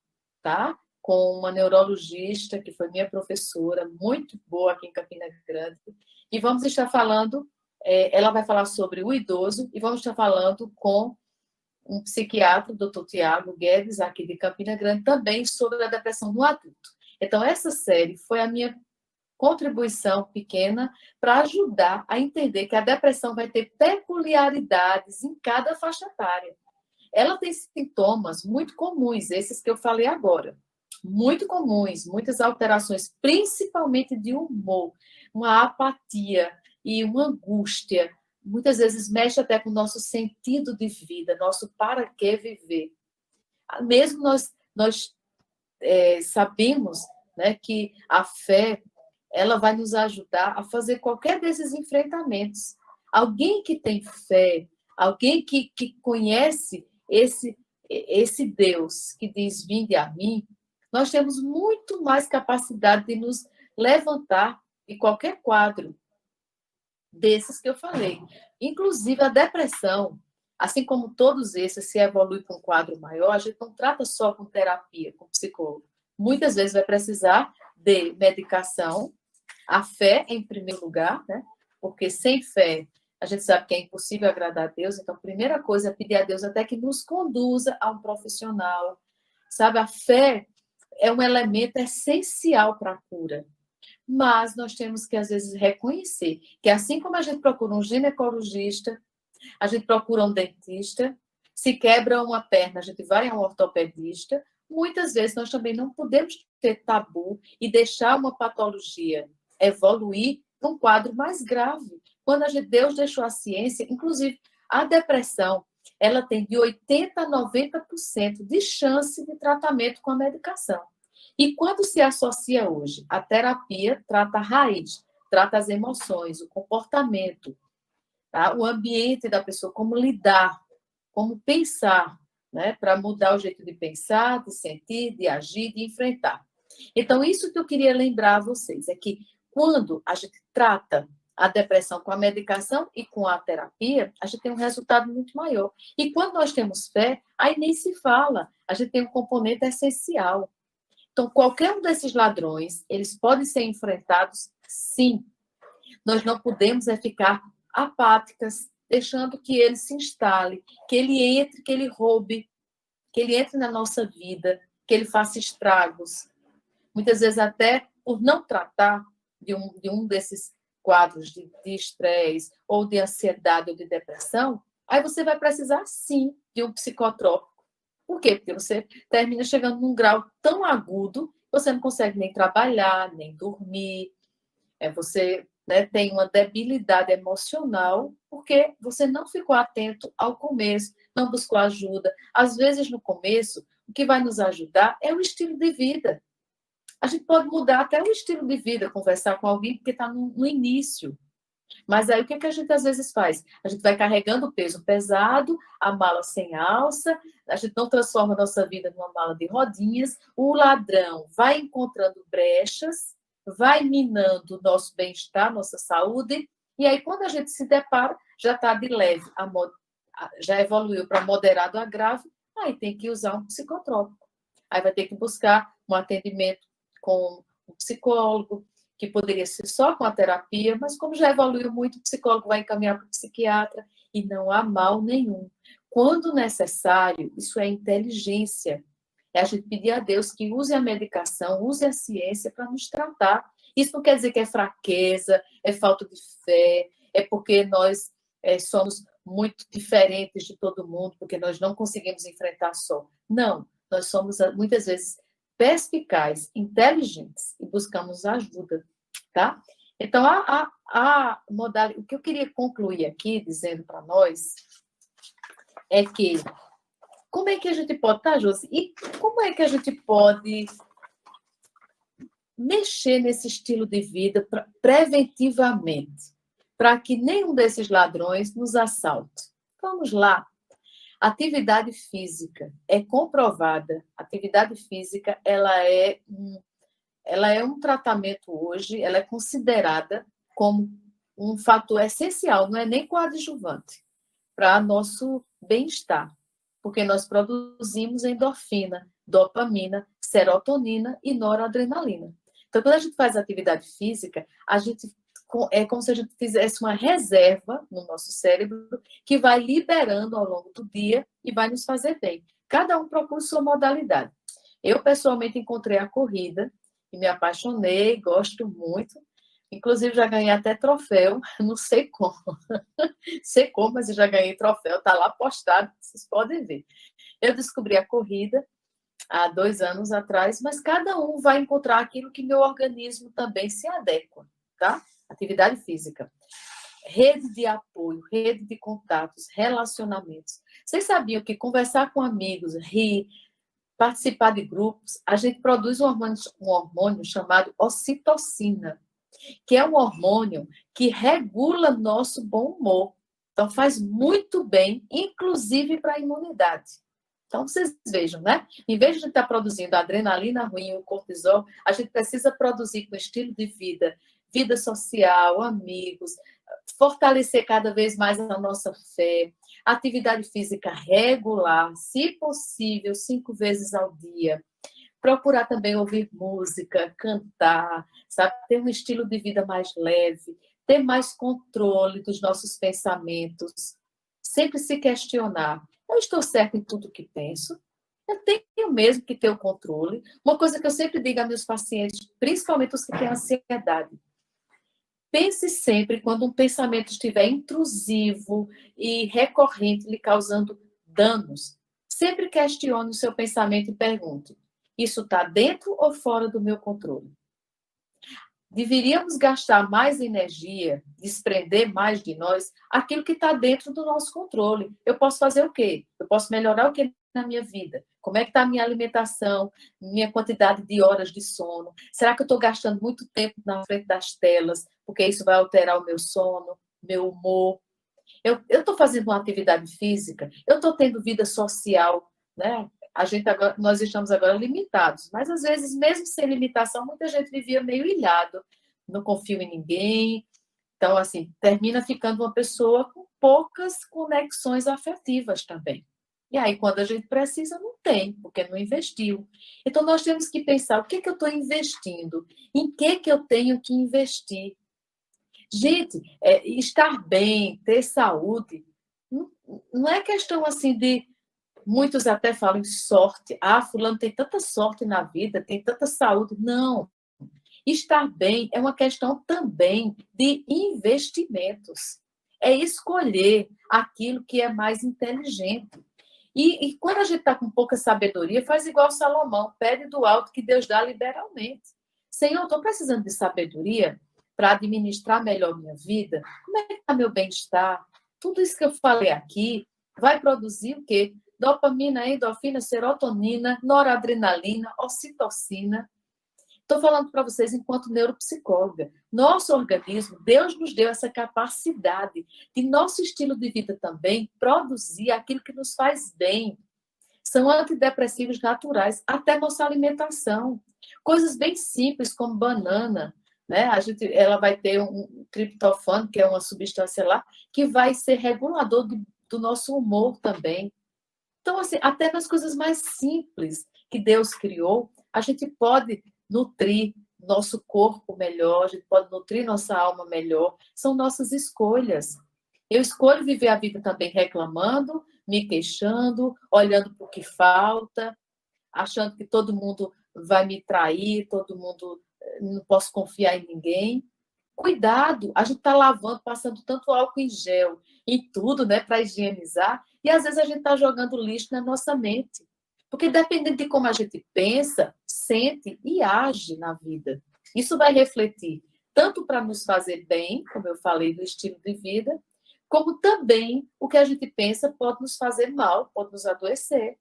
tá? Com uma neurologista, que foi minha professora, muito boa aqui em Campina Grande. E vamos estar falando, ela vai falar sobre o idoso, e vamos estar falando com um psiquiatra, o Dr. Tiago Guedes, aqui de Campina Grande, também sobre a depressão no adulto. Então, essa série foi a minha contribuição pequena para ajudar a entender que a depressão vai ter peculiaridades em cada faixa etária. Ela tem sintomas muito comuns, esses que eu falei agora. Muito comuns, muitas alterações, principalmente de humor, uma apatia e uma angústia. Muitas vezes mexe até com o nosso sentido de vida, nosso para que viver. Mesmo nós sabemos né, que a fé ela vai nos ajudar a fazer qualquer desses enfrentamentos. Alguém que tem fé, alguém que conhece esse Deus que diz, vinde a mim, nós temos muito mais capacidade de nos levantar de qualquer quadro desses que eu falei. Inclusive a depressão, assim como todos esses, se evolui para um quadro maior, a gente não trata só com terapia, com psicólogo. Muitas vezes vai precisar de medicação, a fé em primeiro lugar, né? Porque sem fé a gente sabe que é impossível agradar a Deus, então a primeira coisa é pedir a Deus até que nos conduza a um profissional. Sabe, a fé é um elemento essencial para a cura. Mas nós temos que, às vezes, reconhecer que, assim como a gente procura um ginecologista, a gente procura um dentista, se quebra uma perna, a gente vai a um ortopedista, muitas vezes nós também não podemos ter tabu e deixar uma patologia evoluir para um quadro mais grave. Quando Deus deixou a ciência, inclusive a depressão, ela tem de 80% a 90% de chance de tratamento com a medicação. E quando se associa hoje, a terapia trata a raiz, trata as emoções, o comportamento, tá? O ambiente da pessoa, como lidar, como pensar, né? Para mudar o jeito de pensar, de sentir, de agir, de enfrentar. Então, isso que eu queria lembrar a vocês, é que quando a gente trata a depressão com a medicação e com a terapia, a gente tem um resultado muito maior. E quando nós temos fé, aí nem se fala, a gente tem um componente essencial. Então, qualquer um desses ladrões, eles podem ser enfrentados, sim. Nós não podemos ficar apáticas, deixando que ele se instale, que ele entre, que ele roube, que ele entre na nossa vida, que ele faça estragos. Muitas vezes até por não tratar de um desses quadros de estresse, ou de ansiedade, ou de depressão, aí você vai precisar, sim, de um psicotrópico. Por quê? Porque você termina chegando num grau tão agudo, você não consegue nem trabalhar, nem dormir, você, né, tem uma debilidade emocional, porque você não ficou atento ao começo, não buscou ajuda. Às vezes, no começo, o que vai nos ajudar é o estilo de vida. A gente pode mudar até o estilo de vida, conversar com alguém, porque está no início. Mas aí o que a gente às vezes faz? A gente vai carregando o peso pesado, a mala sem alça, a gente não transforma a nossa vida numa mala de rodinhas, o ladrão vai encontrando brechas, vai minando o nosso bem-estar, nossa saúde, e aí quando a gente se depara, já está de leve, já evoluiu para moderado a grave, aí tem que usar um psicotrópico. Aí vai ter que buscar um atendimento com um psicólogo, que poderia ser só com a terapia, mas como já evoluiu muito, o psicólogo vai encaminhar para o psiquiatra, e não há mal nenhum. Quando necessário, isso é inteligência. É a gente pedir a Deus que use a medicação, use a ciência para nos tratar. Isso não quer dizer que é fraqueza, é falta de fé, é porque nós somos muito diferentes de todo mundo, porque nós não conseguimos enfrentar só. Não, nós somos muitas vezes perspicazes, inteligentes e buscamos ajuda, tá? Então, o que eu queria concluir aqui, dizendo para nós, é que como é que a gente pode, tá, Josi? E como é que a gente pode mexer nesse estilo de vida preventivamente, para que nenhum desses ladrões nos assalte? Vamos lá. Atividade física é comprovada. Atividade física, ela é um tratamento hoje, ela é considerada como um fator essencial, não é nem coadjuvante, para nosso bem-estar, porque nós produzimos endorfina, dopamina, serotonina e noradrenalina. Então, quando a gente faz atividade física, é como se a gente fizesse uma reserva no nosso cérebro que vai liberando ao longo do dia e vai nos fazer bem. Cada um procura sua modalidade. Eu, pessoalmente, encontrei a corrida e me apaixonei, gosto muito. Inclusive, já ganhei até troféu, não sei como. Sei como, mas eu já ganhei troféu, está lá postado, vocês podem ver. Eu descobri a corrida há 2 anos atrás, mas cada um vai encontrar aquilo que meu organismo também se adequa, tá? Atividade física. Rede de apoio, rede de contatos, relacionamentos. Vocês sabiam que conversar com amigos, rir, participar de grupos, a gente produz um hormônio chamado ocitocina, que é um hormônio que regula nosso bom humor. Então, faz muito bem, inclusive para a imunidade. Então, vocês vejam, né? Em vez de a gente estar produzindo a adrenalina ruim, o cortisol, a gente precisa produzir com estilo de vida, vida social, amigos, fortalecer cada vez mais a nossa fé, atividade física regular, se possível, 5 vezes ao dia. Procurar também ouvir música, cantar, sabe? Ter um estilo de vida mais leve, ter mais controle dos nossos pensamentos. Sempre se questionar. Eu estou certa em tudo que penso? Eu tenho mesmo que ter o controle. Uma coisa que eu sempre digo a meus pacientes, principalmente os que têm ansiedade. Pense sempre quando um pensamento estiver intrusivo e recorrente, lhe causando danos. Sempre questione o seu pensamento e pergunte: isso está dentro ou fora do meu controle? Deveríamos gastar mais energia, desprender mais de nós aquilo que está dentro do nosso controle. Eu posso fazer o quê? Eu posso melhorar o que na minha vida? Como é que está a minha alimentação, minha quantidade de horas de sono? Será que eu estou gastando muito tempo na frente das telas, porque isso vai alterar o meu sono, meu humor? Eu estou fazendo uma atividade física, eu estou tendo vida social, né? Nós estamos agora limitados, mas às vezes, mesmo sem limitação, muita gente vivia meio ilhado, não confia em ninguém. Então, assim, termina ficando uma pessoa com poucas conexões afetivas também. E aí, quando a gente precisa, não tem, porque não investiu. Então, nós temos que pensar, o que eu estou investindo? Em que eu tenho que investir? Gente, estar bem, ter saúde, não é questão assim de... Muitos até falam em sorte. Ah, fulano tem tanta sorte na vida, tem tanta saúde. Não. Estar bem é uma questão também de investimentos. É escolher aquilo que é mais inteligente. E quando a gente está com pouca sabedoria, faz igual Salomão, pede do alto que Deus dá liberalmente. Senhor, estou precisando de sabedoria para administrar melhor minha vida. Como é que está meu bem-estar? Tudo isso que eu falei aqui vai produzir o quê? Dopamina, endorfina, serotonina, noradrenalina, ocitocina. Estou falando para vocês enquanto neuropsicóloga. Nosso organismo, Deus nos deu essa capacidade de nosso estilo de vida também produzir aquilo que nos faz bem. São antidepressivos naturais, até nossa alimentação. Coisas bem simples, como banana, né? Ela vai ter um triptofano, que é uma substância lá, que vai ser regulador do nosso humor também. Então, assim, até nas coisas mais simples que Deus criou, a gente pode nutrir nosso corpo melhor, a gente pode nutrir nossa alma melhor. São nossas escolhas. Eu escolho viver a vida também reclamando, me queixando, olhando para o que falta, achando que todo mundo vai me trair, todo mundo... Não posso confiar em ninguém. Cuidado, a gente está lavando, passando tanto álcool em gel em tudo, né, para higienizar, e às vezes a gente está jogando lixo na nossa mente. Porque dependendo de como a gente pensa, sente e age na vida. Isso vai refletir tanto para nos fazer bem, como eu falei, do estilo de vida, como também o que a gente pensa pode nos fazer mal, pode nos adoecer.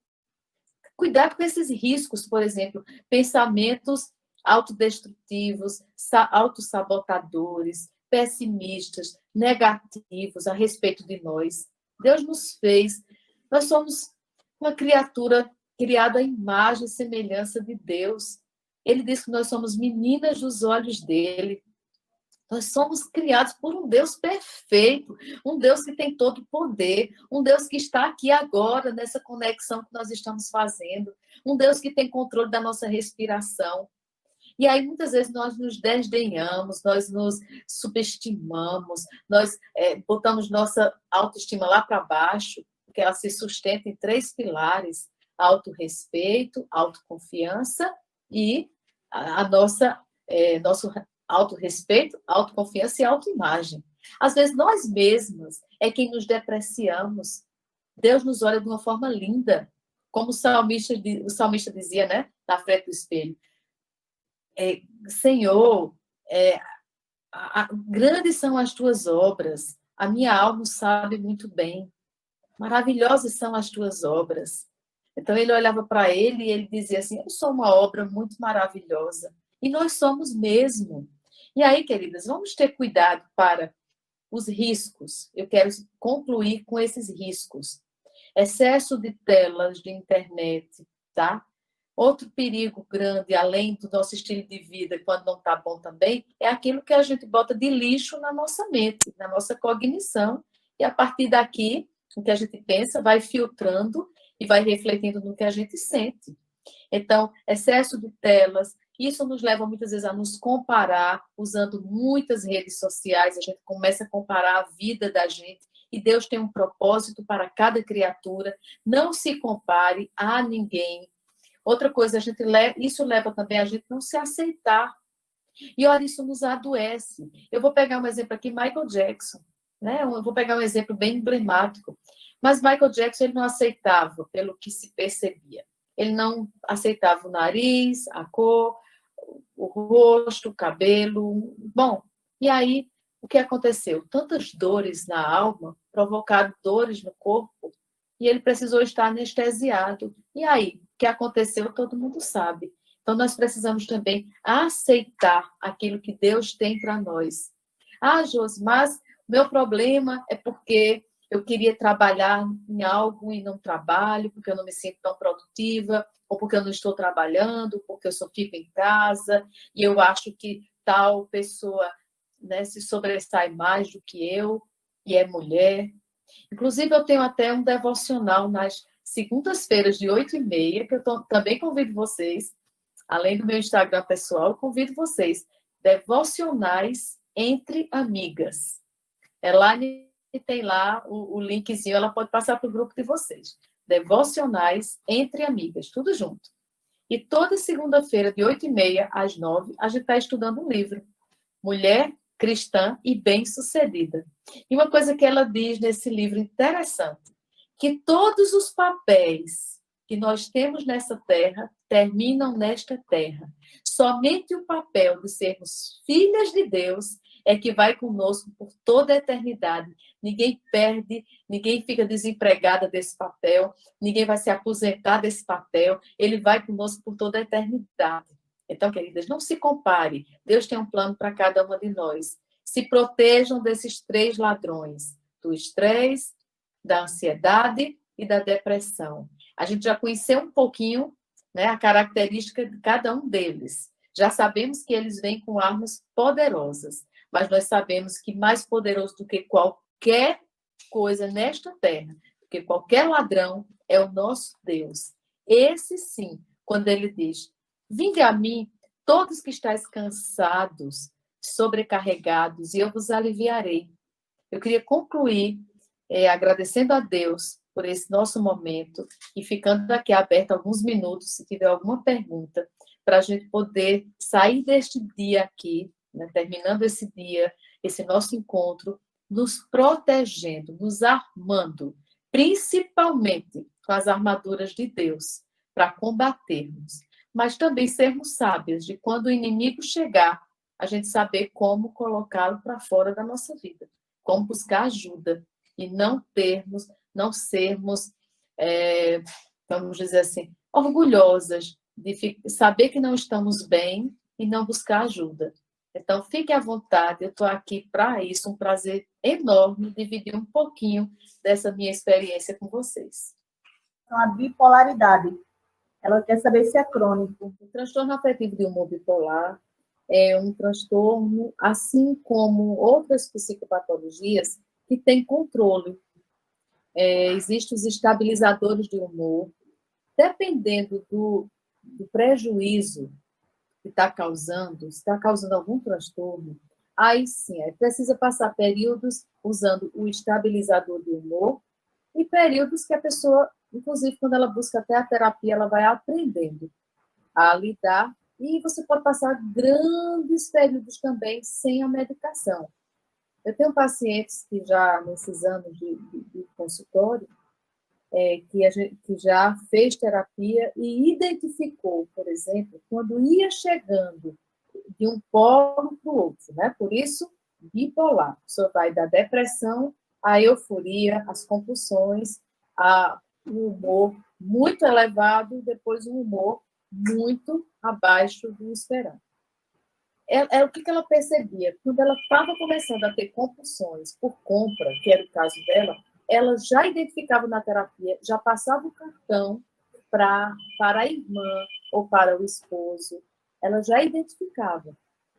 Cuidado com esses riscos, por exemplo, pensamentos autodestrutivos, autossabotadores, pessimistas, negativos a respeito de nós. Deus nos fez, nós somos uma criatura criada à imagem e semelhança de Deus. Ele diz que nós somos meninas dos olhos dele. Nós somos criados por um Deus perfeito, um Deus que tem todo o poder, um Deus que está aqui agora, nessa conexão que nós estamos fazendo, um Deus que tem controle da nossa respiração. E aí, muitas vezes, nós nos desdenhamos, nós nos subestimamos, nós botamos nossa autoestima lá para baixo, porque ela se sustenta em 3 pilares: autorrespeito, autoconfiança e nosso autorrespeito, autoconfiança e autoimagem. Às vezes, nós mesmas é quem nos depreciamos. Deus nos olha de uma forma linda, como o salmista dizia, né, na frente do espelho. Senhor, grandes são as tuas obras, a minha alma sabe muito bem. Maravilhosas são as tuas obras. Então, ele olhava para ele e ele dizia assim, eu sou uma obra muito maravilhosa. E nós somos mesmo. E aí, queridas, vamos ter cuidado para os riscos. Eu quero concluir com esses riscos. Excesso de telas de internet, tá? Outro perigo grande, além do nosso estilo de vida, quando não está bom também, é aquilo que a gente bota de lixo na nossa mente, na nossa cognição. E a partir daqui, o que a gente pensa vai filtrando e vai refletindo no que a gente sente. Então, excesso de telas, isso nos leva muitas vezes a nos comparar, usando muitas redes sociais, a gente começa a comparar a vida da gente, e Deus tem um propósito para cada criatura. Não se compare a ninguém. Outra coisa, isso leva também a gente não se aceitar. E olha, isso nos adoece. Eu vou pegar um exemplo aqui, Michael Jackson, né? Eu vou pegar um exemplo bem emblemático. Mas Michael Jackson ele não aceitava pelo que se percebia. Ele não aceitava o nariz, a cor, o rosto, o cabelo. Bom, e aí o que aconteceu? Tantas dores na alma provocaram dores no corpo e ele precisou estar anestesiado. E aí, o que aconteceu, todo mundo sabe. Então, nós precisamos também aceitar aquilo que Deus tem para nós. Ah, Josi, mas meu problema é porque eu queria trabalhar em algo e não trabalho, porque eu não me sinto tão produtiva, ou porque eu não estou trabalhando, porque eu só fico em casa, e eu acho que tal pessoa, né, se sobressai mais do que eu, e é mulher. Inclusive, eu tenho até um devocional nas segundas-feiras, de 8h30, que eu também convido vocês, além do meu Instagram pessoal, eu convido vocês, devocionais entre amigas. Elaine tem lá o linkzinho, ela pode passar para o grupo de vocês. Devocionais entre amigas, tudo junto. E toda segunda-feira, de 8h30 às 9h, a gente está estudando um livro. Mulher cristã e bem-sucedida. E uma coisa que ela diz nesse livro interessante, que todos os papéis que nós temos nessa terra terminam nesta terra. Somente o papel de sermos filhas de Deus é que vai conosco por toda a eternidade. Ninguém perde, ninguém fica desempregada desse papel, ninguém vai se aposentar desse papel, ele vai conosco por toda a eternidade. Então, queridas, não se compare. Deus tem um plano para cada uma de nós. Se protejam desses 3 ladrões, do estresse, da ansiedade e da depressão. A gente já conheceu um pouquinho, né, a característica de cada um deles. Já sabemos que eles vêm com armas poderosas, mas nós sabemos que mais poderoso do que qualquer coisa nesta terra, do que qualquer ladrão, é o nosso Deus. Esse sim, quando ele diz: vinde a mim, todos que estáis cansados, sobrecarregados, e eu vos aliviarei. Eu queria concluir agradecendo a Deus por esse nosso momento e ficando aqui aberto alguns minutos, se tiver alguma pergunta, para a gente poder sair deste dia aqui, né, terminando esse dia, esse nosso encontro, nos protegendo, nos armando, principalmente com as armaduras de Deus, para combatermos. Mas também sermos sábios de quando o inimigo chegar, a gente saber como colocá-lo para fora da nossa vida, como buscar ajuda e não sermos, vamos dizer assim, orgulhosas de saber que não estamos bem e não buscar ajuda. Então, fique à vontade, eu estou aqui para isso, um prazer enorme dividir um pouquinho dessa minha experiência com vocês. Então, a bipolaridade. Ela quer saber se é crônico. O transtorno afetivo de humor bipolar é um transtorno, assim como outras psicopatologias, que tem controle. Existem os estabilizadores de humor. Dependendo do prejuízo que está causando, se está causando algum transtorno, aí sim, aí precisa passar períodos usando o estabilizador de humor e períodos que a pessoa, inclusive quando ela busca até a terapia, ela vai aprendendo a lidar, e você pode passar grandes períodos também sem a medicação. Eu tenho pacientes que já, nesses anos de consultório, que já fez terapia e identificou, por exemplo, quando ia chegando de um polo para o outro, né? Por isso, bipolar. Só vai da depressão à euforia, às compulsões, um humor muito elevado e depois um humor muito abaixo do esperado. O que ela percebia? Quando ela estava começando a ter compulsões por compra, que era o caso dela, ela já identificava na terapia, já passava o cartão para a irmã ou para o esposo, ela já identificava.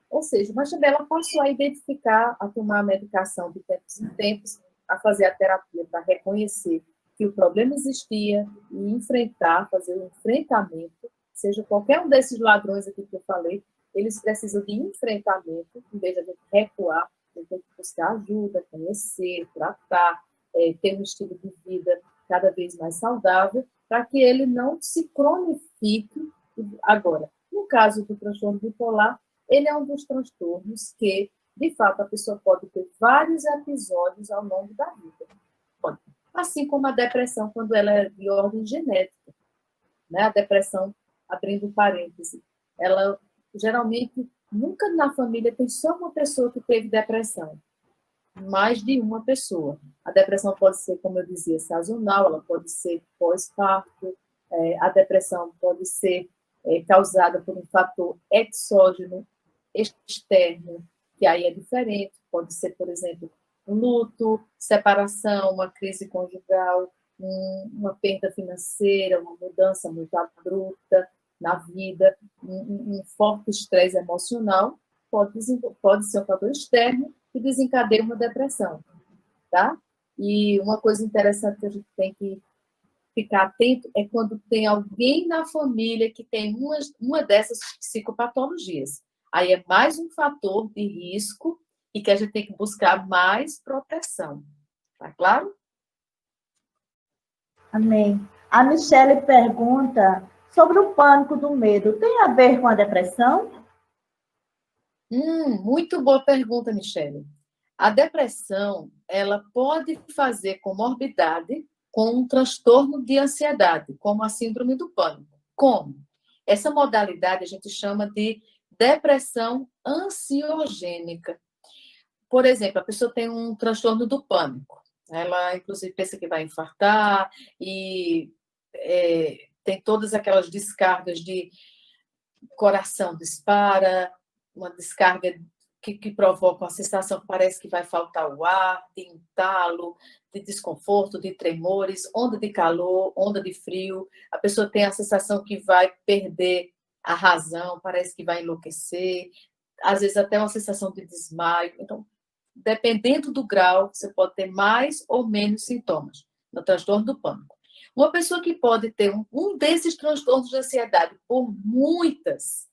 Ou seja, mas também ela passou a identificar, a tomar a medicação de tempos em tempos, a fazer a terapia para reconhecer que o problema existia e enfrentar, fazer um enfrentamento, seja qualquer um desses ladrões aqui que eu falei, eles precisam de enfrentamento, em vez de a gente recuar, a gente tem que buscar ajuda, conhecer, tratar, ter um estilo de vida cada vez mais saudável, para que ele não se cronifique. Agora, no caso do transtorno bipolar, ele é um dos transtornos que, de fato, a pessoa pode ter vários episódios ao longo da vida. Pode. Assim como a depressão, quando ela é de ordem genética. Né? A depressão, abrindo parêntese, ela geralmente, nunca na família tem só uma pessoa que teve depressão. Mais de uma pessoa. A depressão pode ser, como eu dizia, sazonal, ela pode ser pós-parto, a depressão pode ser causada por um fator exógeno, externo, que aí é diferente, pode ser, por exemplo, luto, separação, uma crise conjugal, uma perda financeira, uma mudança muito abrupta na vida, um forte estresse emocional, pode ser um fator externo que desencadeia uma depressão, tá? E uma coisa interessante que a gente tem que ficar atento é quando tem alguém na família que tem uma dessas psicopatologias. Aí é mais um fator de risco e que a gente tem que buscar mais proteção. Tá claro? Amém. A Michele pergunta sobre o pânico do medo. Tem a ver com a depressão? Muito boa pergunta, Michele. A depressão, ela pode fazer comorbidade com um transtorno de ansiedade, como a síndrome do pânico. Como? Essa modalidade a gente chama de depressão ansiogênica. Por exemplo, a pessoa tem um transtorno do pânico. Ela, inclusive, pensa que vai infartar e tem todas aquelas descargas de coração dispara, uma descarga que provoca uma sensação que parece que vai faltar o ar, de entalo, de desconforto, de tremores, onda de calor, onda de frio. A pessoa tem a sensação que vai perder a razão, parece que vai enlouquecer, às vezes até uma sensação de desmaio. Então, dependendo do grau, você pode ter mais ou menos sintomas no transtorno do pânico. Uma pessoa que pode ter um desses transtornos de ansiedade por muitos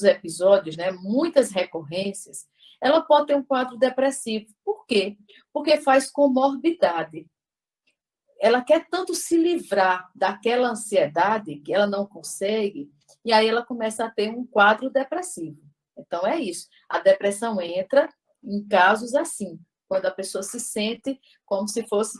episódios, né, muitas recorrências, ela pode ter um quadro depressivo. Por quê? Porque faz comorbidade. Ela quer tanto se livrar daquela ansiedade que ela não consegue, e aí ela começa a ter um quadro depressivo. Então, é isso. A depressão entra em casos assim, quando a pessoa se sente como se fosse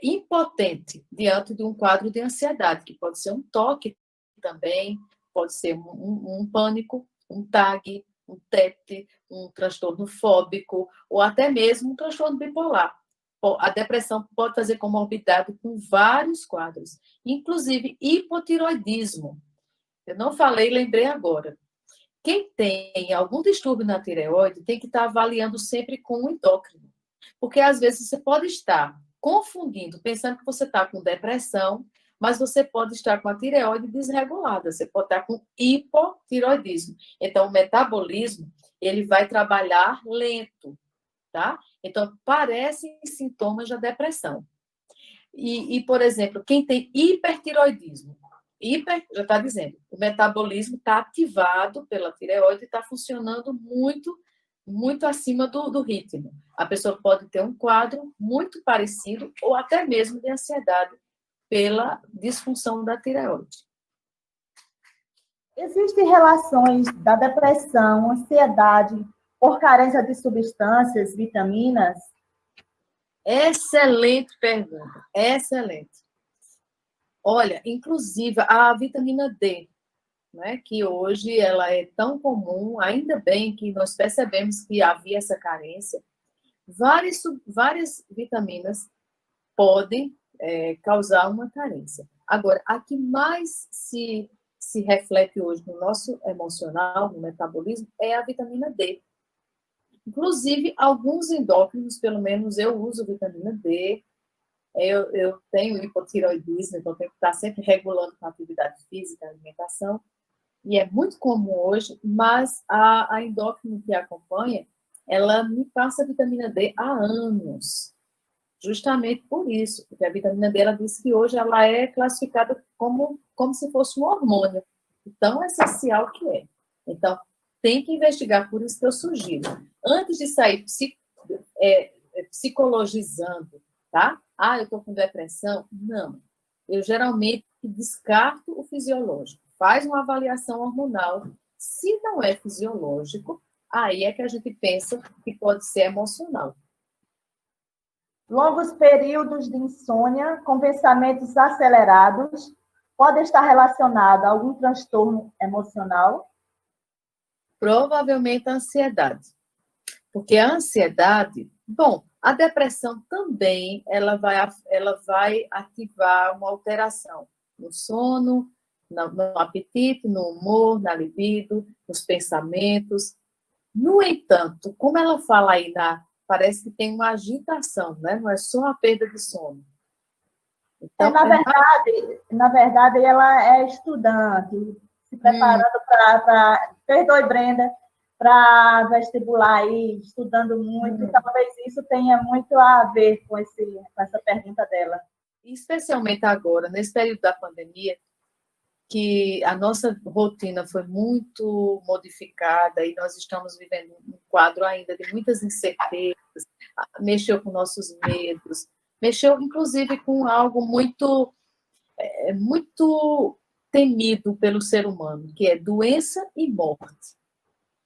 impotente diante de um quadro de ansiedade, que pode ser um toque também, pode ser um pânico, um TAG, um TET, um transtorno fóbico, ou até mesmo um transtorno bipolar. A depressão pode fazer comorbidade com vários quadros, inclusive hipotiroidismo. Eu não falei, lembrei agora. Quem tem algum distúrbio na tireoide tem que estar avaliando sempre com o endócrino, porque às vezes você pode estar confundindo, pensando que você está com depressão, mas você pode estar com a tireoide desregulada, você pode estar com hipotiroidismo. Então, o metabolismo, ele vai trabalhar lento, tá? Então, parecem sintomas da depressão. Por exemplo, quem tem hipertiroidismo, já está dizendo, o metabolismo está ativado pela tireoide e está funcionando muito, muito acima do ritmo. A pessoa pode ter um quadro muito parecido ou até mesmo de ansiedade pela disfunção da tireoide. Existem relações da depressão, ansiedade, por carência de substâncias, vitaminas? Excelente pergunta, excelente. Olha, inclusive a vitamina D, né, que hoje ela é tão comum, ainda bem que nós percebemos que havia essa carência. Várias vitaminas podem causar uma carência. Agora, a que mais se reflete hoje no nosso emocional, no metabolismo, é a vitamina D. Inclusive, alguns endócrinos, pelo menos eu uso vitamina D, eu tenho hipotireoidismo, então tenho que estar sempre regulando com a atividade física, alimentação, e é muito comum hoje, mas a endócrino que acompanha, ela me passa vitamina D há anos, justamente por isso, porque a vitamina D, ela diz que hoje ela é classificada como se fosse um hormônio, tão essencial que é. Então, tem que investigar, por isso que eu sugiro. Antes de sair psicologizando, tá? Ah, eu estou com depressão. Não. Eu geralmente descarto o fisiológico. Faz uma avaliação hormonal. Se não é fisiológico, aí é que a gente pensa que pode ser emocional. Longos períodos de insônia com pensamentos acelerados podem estar relacionados a algum transtorno emocional? Provavelmente a ansiedade. Porque a ansiedade, bom, a depressão também, ela vai ativar uma alteração no sono, no apetite, no humor, na libido, nos pensamentos. No entanto, como ela fala aí, parece que tem uma agitação, né? Não é só a perda de sono. Então, na verdade, ela é estudante, se preparando para... Perdoe, Brenda, para vestibular aí, estudando muito, e talvez isso tenha muito a ver com essa pergunta dela. Especialmente agora, nesse período da pandemia, que a nossa rotina foi muito modificada e nós estamos vivendo um quadro ainda de muitas incertezas, mexeu com nossos medos, mexeu, inclusive, com algo muito temido pelo ser humano, que é doença e morte.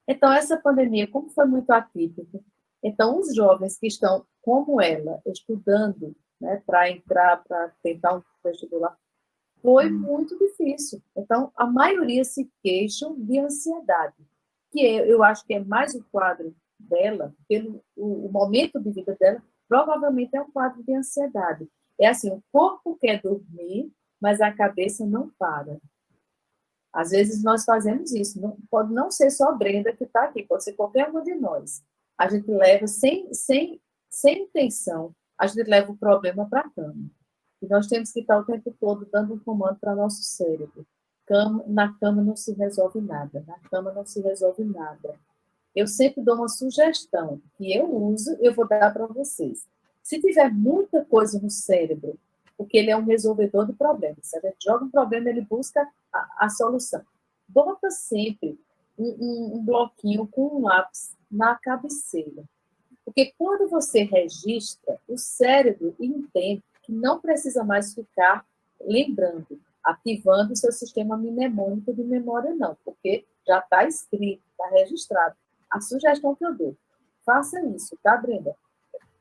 Então, essa pandemia, como foi muito atípica, então, os jovens que estão, como ela, estudando, né, para entrar, para tentar um vestibular, foi muito difícil. Então, a maioria se queixam de ansiedade, que eu acho que é mais o quadro dela, pelo o momento de vida dela, provavelmente é um quadro de ansiedade. É assim, o corpo quer dormir, mas a cabeça não para. Às vezes nós fazemos isso. Pode não ser só a Brenda que está aqui, pode ser qualquer um de nós. A gente leva, sem intenção, a gente leva o problema para a cama. E nós temos que estar o tempo todo dando um comando para nosso cérebro. Na cama não se resolve nada. Na cama não se resolve nada. Eu sempre dou uma sugestão que eu uso, eu vou dar para vocês. Se tiver muita coisa no cérebro, porque ele é um resolvedor de problemas. Se a gente joga um problema, ele busca a solução. Bota sempre um bloquinho com um lápis na cabeceira. Porque quando você registra, o cérebro entende que não precisa mais ficar lembrando, ativando o seu sistema mnemônico de memória, não. Porque já está escrito, está registrado. A sugestão que eu dou, faça isso, tá, Brenda?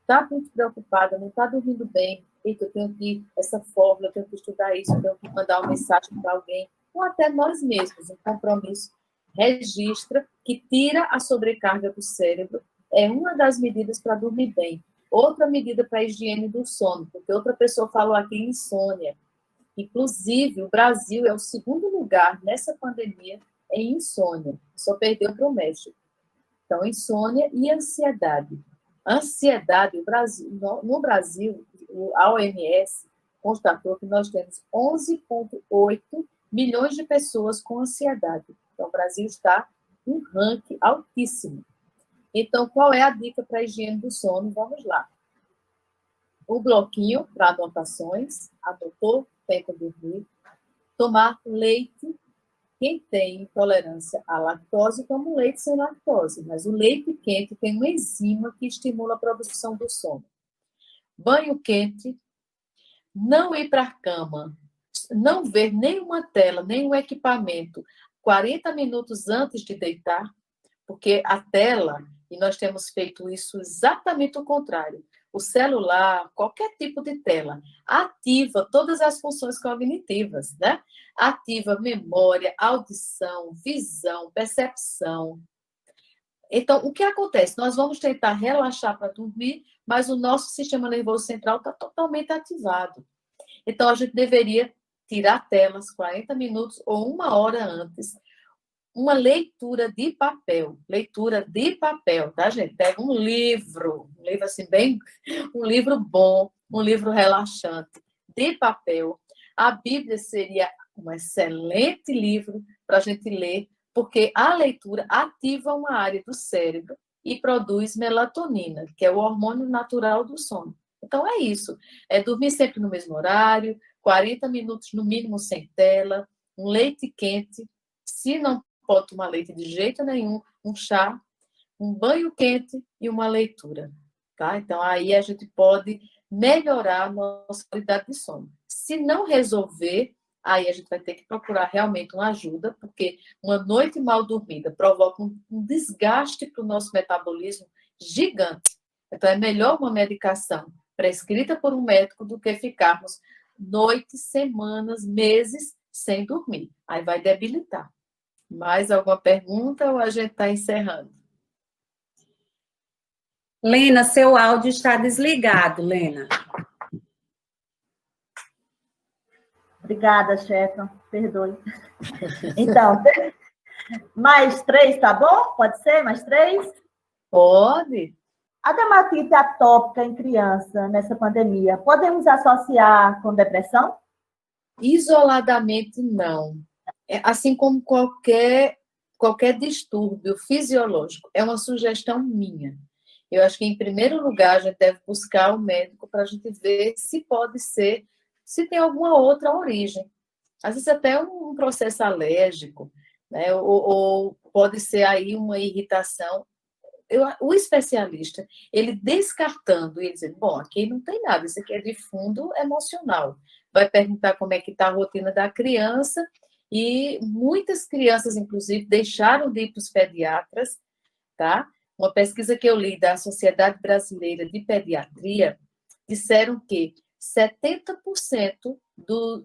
Está muito preocupada, não está dormindo bem, eita, eu tenho que essa fórmula, eu tenho que estudar isso, eu tenho que mandar uma mensagem para alguém, ou até nós mesmos, um compromisso, registra, que tira a sobrecarga do cérebro, é uma das medidas para dormir bem. Outra medida para a higiene do sono, porque outra pessoa falou aqui insônia. Inclusive, o Brasil é o segundo lugar nessa pandemia em insônia, só perdeu para o México. Então, insônia e ansiedade. Ansiedade, no Brasil, a OMS constatou que nós temos 11,8 milhões de pessoas com ansiedade. Então, o Brasil está em um ranking altíssimo. Então, qual é a dica para a higiene do sono? Vamos lá. O bloquinho para anotações, anotou, tenta dormir. Tomar leite. Quem tem intolerância à lactose, toma um leite sem lactose, mas o leite quente tem uma enzima que estimula a produção do sono. Banho quente, não ir para a cama, não ver nenhuma tela, nenhum equipamento 40 minutos antes de deitar, porque a tela, e nós temos feito isso exatamente o contrário, o celular, qualquer tipo de tela, ativa todas as funções cognitivas, né? Ativa memória, audição, visão, percepção. Então, o que acontece? Nós vamos tentar relaxar para dormir, mas o nosso sistema nervoso central está totalmente ativado. Então, a gente deveria tirar telas 40 minutos ou 1 hora antes. Uma leitura de papel, tá, gente? Pega um livro assim, bem, um livro bom, um livro relaxante, de papel. A Bíblia seria um excelente livro para a gente ler, porque a leitura ativa uma área do cérebro e produz melatonina, que é o hormônio natural do sono. Então, é isso. É dormir sempre no mesmo horário, 40 minutos no mínimo sem tela, um leite quente. Se não pode tomar leite de jeito nenhum, um chá, um banho quente e uma leitura. Tá? Então, aí a gente pode melhorar a nossa qualidade de sono. Se não resolver, aí a gente vai ter que procurar realmente uma ajuda, porque uma noite mal dormida provoca um desgaste para o nosso metabolismo gigante. Então, é melhor uma medicação prescrita por um médico do que ficarmos noites, semanas, meses sem dormir. Aí vai debilitar. Mais alguma pergunta ou a gente está encerrando? Lena, seu áudio está desligado, Lena. Obrigada, chefa. Perdoe. Então, mais 3, tá bom? Pode ser? Mais 3? Pode. A dermatite atópica em criança, nessa pandemia, podemos associar com depressão? Isoladamente, não. Assim como qualquer distúrbio fisiológico, é uma sugestão minha. Eu acho que, em primeiro lugar, a gente deve buscar o médico para a gente ver se pode ser, se tem alguma outra origem. Às vezes até um processo alérgico, né? Ou pode ser aí uma irritação. O especialista, ele descartando, ele dizendo, bom, aqui não tem nada, isso aqui é de fundo emocional. Vai perguntar como é que está a rotina da criança, e muitas crianças, inclusive, deixaram de ir para os pediatras, tá? Uma pesquisa que eu li da Sociedade Brasileira de Pediatria, disseram que 70%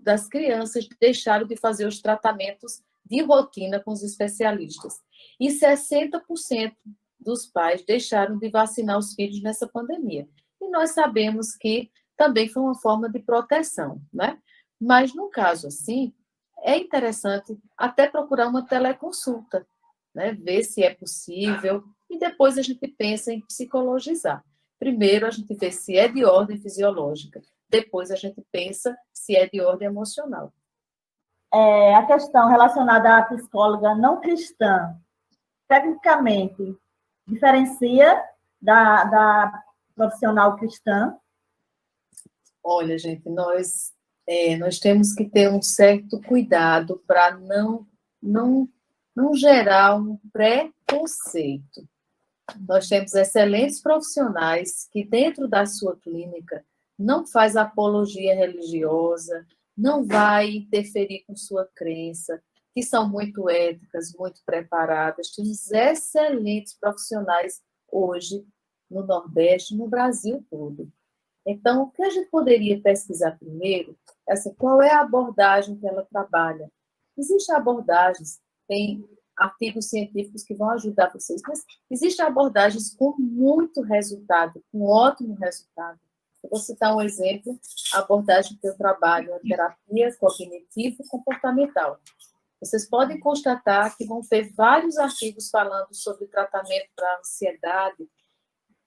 das crianças deixaram de fazer os tratamentos de rotina com os especialistas, e 60% dos pais deixaram de vacinar os filhos nessa pandemia. E nós sabemos que também foi uma forma de proteção, né? Mas, num caso assim, é interessante até procurar uma teleconsulta, né? Ver se é possível, e depois a gente pensa em psicologizar. Primeiro, a gente vê se é de ordem fisiológica, depois a gente pensa se é de ordem emocional. A questão relacionada à psicóloga não cristã, tecnicamente, diferencia da profissional cristã? Olha, gente, nós temos que ter um certo cuidado para não gerar um preconceito. Nós temos excelentes profissionais que, dentro da sua clínica, não faz apologia religiosa, não vai interferir com sua crença, que são muito éticas, muito preparadas. Temos excelentes profissionais hoje no Nordeste, no Brasil todo. Então, o que a gente poderia pesquisar primeiro é assim, qual é a abordagem que ela trabalha. Existem abordagens, tem artigos científicos que vão ajudar vocês, mas existem abordagens com muito resultado, com ótimo resultado. Eu vou citar um exemplo, a abordagem que eu trabalho, a terapia cognitivo-comportamental. Vocês podem constatar que vão ter vários artigos falando sobre tratamento para ansiedade,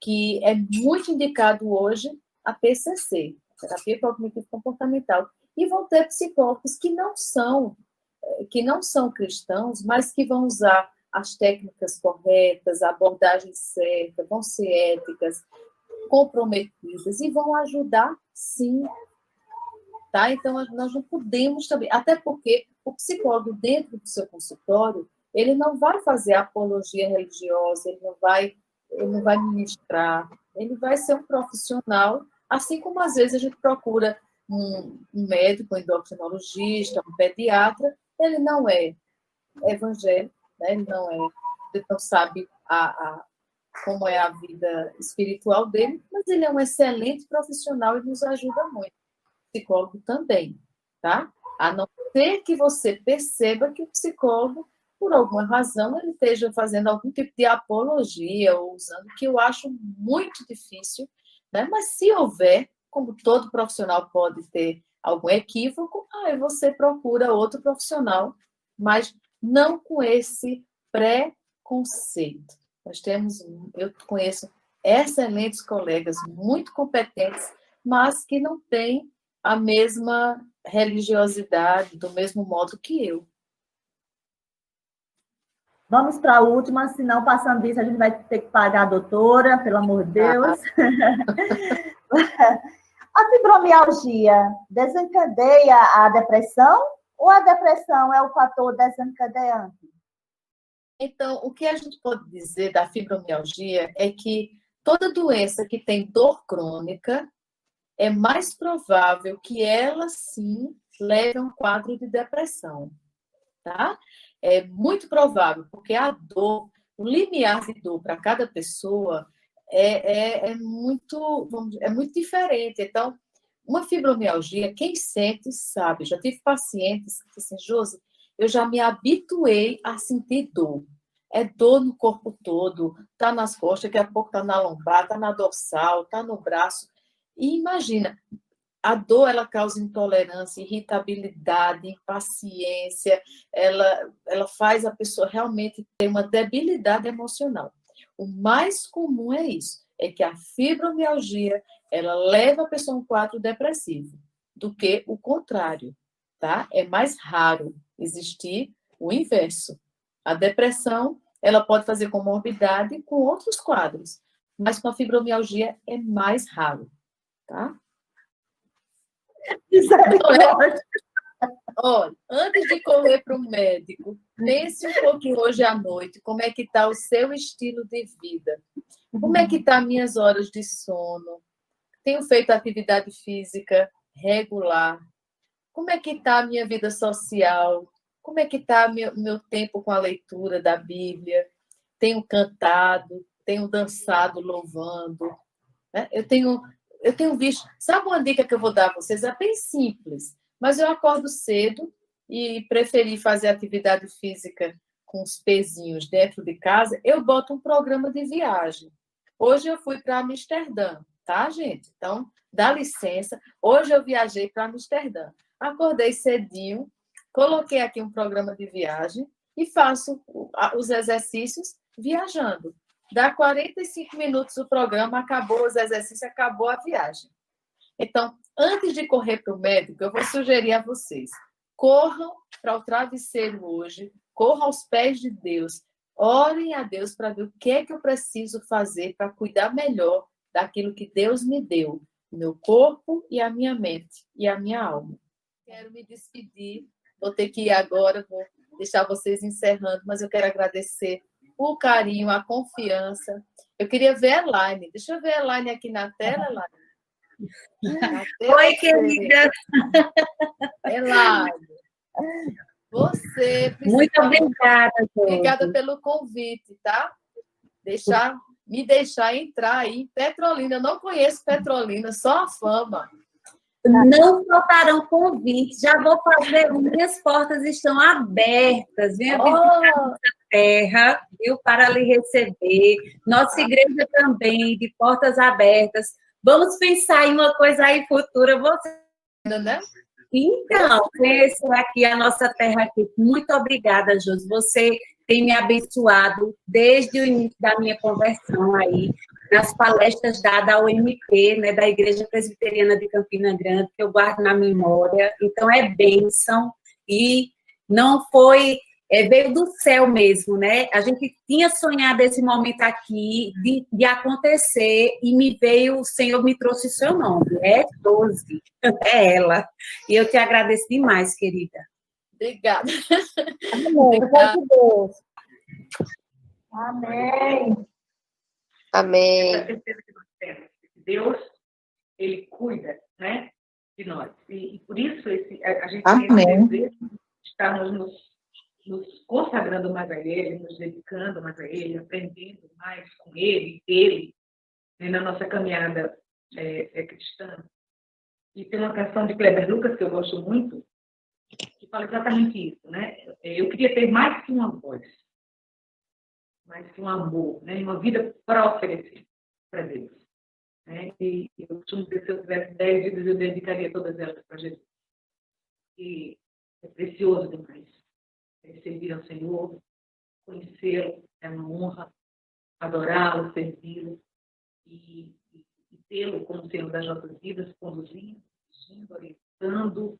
que é muito indicado hoje a TCC, terapia cognitivo-comportamental, e vão ter psicólogos que não são cristãos, mas que vão usar as técnicas corretas, a abordagem certa, vão ser éticas, comprometidas e vão ajudar, sim. Tá? Então, nós não podemos também, até porque o psicólogo dentro do seu consultório, ele não vai fazer apologia religiosa, ele não vai ministrar, ele vai ser um profissional, assim como às vezes a gente procura um médico, um endocrinologista, um pediatra, ele não é evangélico, né? Ele não sabe como é a vida espiritual dele, mas ele é um excelente profissional e nos ajuda muito. O psicólogo também, tá? A não ser que você perceba que o psicólogo, por alguma razão, ele esteja fazendo algum tipo de apologia ou usando, que eu acho muito difícil, né? Mas se houver, como todo profissional pode ter algum equívoco, aí você procura outro profissional, mas não com esse preconceito. Eu conheço excelentes colegas, muito competentes, mas que não têm a mesma religiosidade, do mesmo modo que eu. Vamos para a última, senão, passando disso, a gente vai ter que pagar a doutora, pelo amor de Deus. A fibromialgia desencadeia a depressão ou a depressão é o fator desencadeante? Então, o que a gente pode dizer da fibromialgia é que toda doença que tem dor crônica é mais provável que ela, sim, leve a um quadro de depressão, tá? É muito provável, porque a dor, o limiar de dor para cada pessoa é muito, é muito diferente. Então, uma fibromialgia, quem sente sabe. Já tive pacientes que dizem assim, Josi, eu já me habituei a sentir dor. É dor no corpo todo, tá nas costas, daqui a pouco tá na lombar, tá na dorsal, tá no braço. E imagina, a dor ela causa intolerância, irritabilidade, impaciência, ela faz a pessoa realmente ter uma debilidade emocional. O mais comum é isso, é que a fibromialgia ela leva a pessoa a um quadro depressivo, do que o contrário, tá? É mais raro existir o inverso. A depressão ela pode fazer comorbidade com outros quadros, mas com a fibromialgia é mais raro, tá? Olha, antes de correr para o médico, pense um pouquinho hoje à noite, como é que está o seu estilo de vida? Como é que estão minhas horas de sono? Tenho feito atividade física regular? Como é que está a minha vida social? Como é que está meu tempo com a leitura da Bíblia? Tenho cantado, tenho dançado, louvando, né? Eu tenho visto... Sabe uma dica que eu vou dar a vocês? É bem simples, mas eu acordo cedo e preferi fazer atividade física com os pezinhos dentro de casa, eu boto um programa de viagem. Hoje eu fui para Amsterdã, tá, gente? Então, dá licença. Hoje eu viajei para Amsterdã. Acordei cedinho, coloquei aqui um programa de viagem e faço os exercícios viajando. Dá 45 minutos o programa, acabou os exercícios, acabou a viagem. Então, antes de correr para o médico, eu vou sugerir a vocês, corram para o travesseiro hoje, corram aos pés de Deus, orem a Deus para ver o que é que eu preciso fazer para cuidar melhor daquilo que Deus me deu, o meu corpo e a minha mente e a minha alma. Quero me despedir, vou ter que ir agora, vou deixar vocês encerrando, mas eu quero agradecer o carinho, a confiança. Eu queria ver a Elaine. Deixa eu ver a Elaine aqui na tela, Elaine. Oi, querida. Elaine, você... Muito obrigada, Josi. Obrigada pelo convite, tá? Me deixar entrar aí em Petrolina. Eu não conheço Petrolina, só a fama. Não faltarão convites. Já vou fazer, minhas portas estão abertas. Venha visitar nossa terra, viu, para lhe receber. Nossa igreja também, de portas abertas. Vamos pensar em uma coisa aí futura. Você... né? Então, conhecer aqui a nossa terra aqui. Muito obrigada, Josi. Você tem me abençoado desde o início da minha conversão aí, nas palestras dadas ao MP, né, da Igreja Presbiteriana de Campina Grande, que eu guardo na memória. Então, é bênção e não foi... veio do céu mesmo, né? A gente tinha sonhado esse momento aqui de acontecer e me veio, o Senhor me trouxe o seu nome, é Josi, é ela. E eu te agradeço demais, querida. Obrigada. Amém. Amém. Amém. Deus, ele cuida, né, de nós. E por isso a gente tem esse desejo de estarmos nos consagrando mais a Ele, nos dedicando mais a Ele, aprendendo mais com Ele, né, na nossa caminhada cristã. E tem uma canção de Kleber Lucas que eu gosto muito, que fala exatamente isso, né? Eu queria ter mais que uma voz, mais que um amor, né? Uma vida para oferecer para Deus. Né? E eu costumo dizer que se eu tivesse 10 vidas, eu dedicaria todas elas para Jesus. que é precioso demais. Servir ao Senhor, conhecê-lo é uma honra, adorá-lo, servi-lo e tê-lo como Senhor das nossas vidas, conduzindo, orientando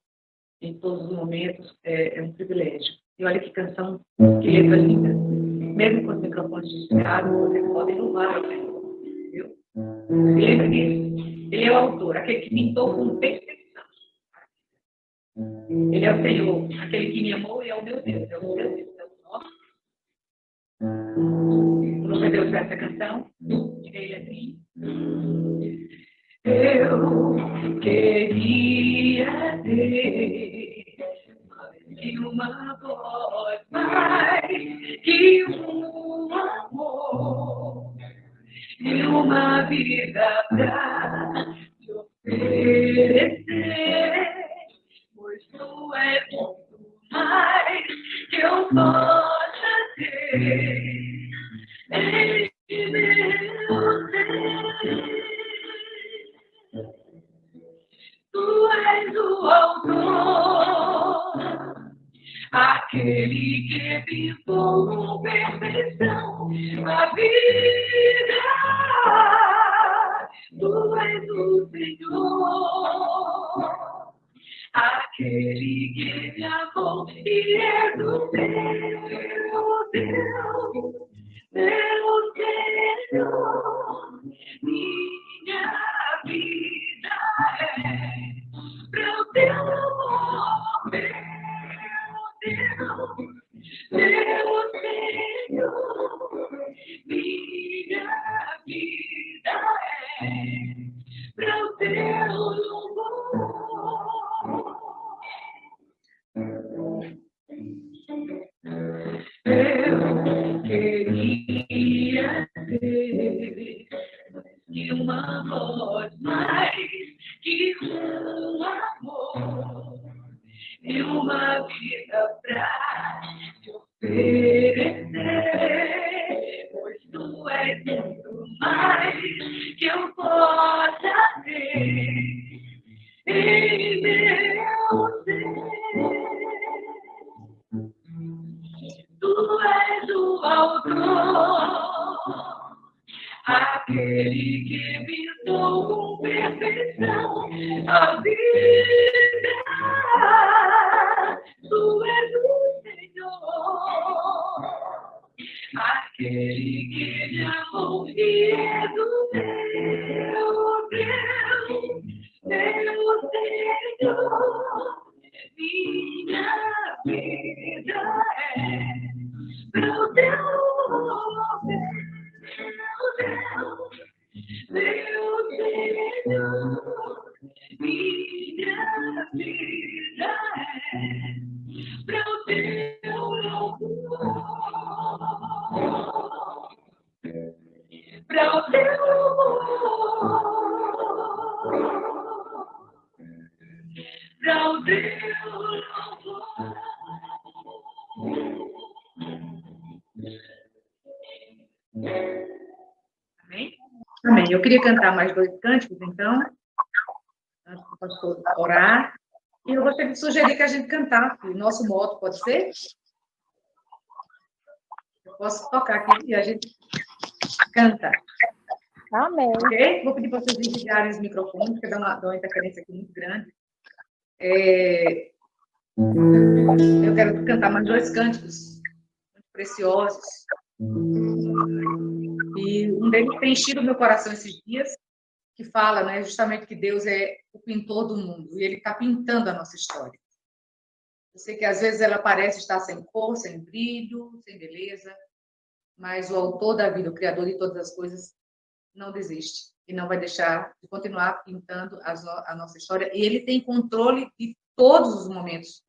em todos os momentos, é um privilégio. E olha que canção, que letra linda. Mesmo com os microfones desligados, vocês podem louvar o Senhor. Viu? Lembra disso? Ele é o autor, aquele que pintou com perfeição. Ele é o Senhor, aquele que me amou e é o meu Deus, é o meu Deus, é o nosso. Você deu essa canção? Diga ele assim. Eu queria ter uma voz mais que um amor e uma vida pra te oferecer, pois tu és muito mais que eu possa ter em meu ser. Tu és o autor, aquele que pintou com perfeição a vida. Tu és o Senhor, aquele que me amou e é do meu Deus, meu Senhor. Minha vida é pro teu amor, meu Deus, meu Senhor. Minha vida é pro teu amor. Eu queria ter que uma voz mais que um amor e uma vida pra te oferecer, pois tu és muito mais que eu possa ter em meu ser. Tu és o autor, aquele que pintou com perfeição a vida. Tu és o Senhor, aquele que me amou e é do meu Deus, meu Senhor. Minha vida é pro teu amor, meu Senhor. Minha vida é pro teu amor, pro teu amor, pro teu amor. Amém? Amém. Eu queria cantar mais 2 cânticos, então, antes do pastor orar. E eu gostaria de sugerir que a gente cantasse o nosso modo, pode ser? Eu posso tocar aqui e a gente canta. Amém. Ok? Vou pedir para vocês desligarem os microfones, porque dá uma interferência aqui muito grande. Eu quero cantar mais 2 cânticos muito preciosos. E um deles tem enchido o meu coração esses dias, que fala, né, justamente que Deus é o pintor do mundo e Ele está pintando a nossa história. Eu sei que às vezes ela parece estar sem cor, sem brilho, sem beleza, mas o autor da vida, o criador de todas as coisas, não desiste e não vai deixar de continuar pintando a nossa história. E Ele tem controle de todos os momentos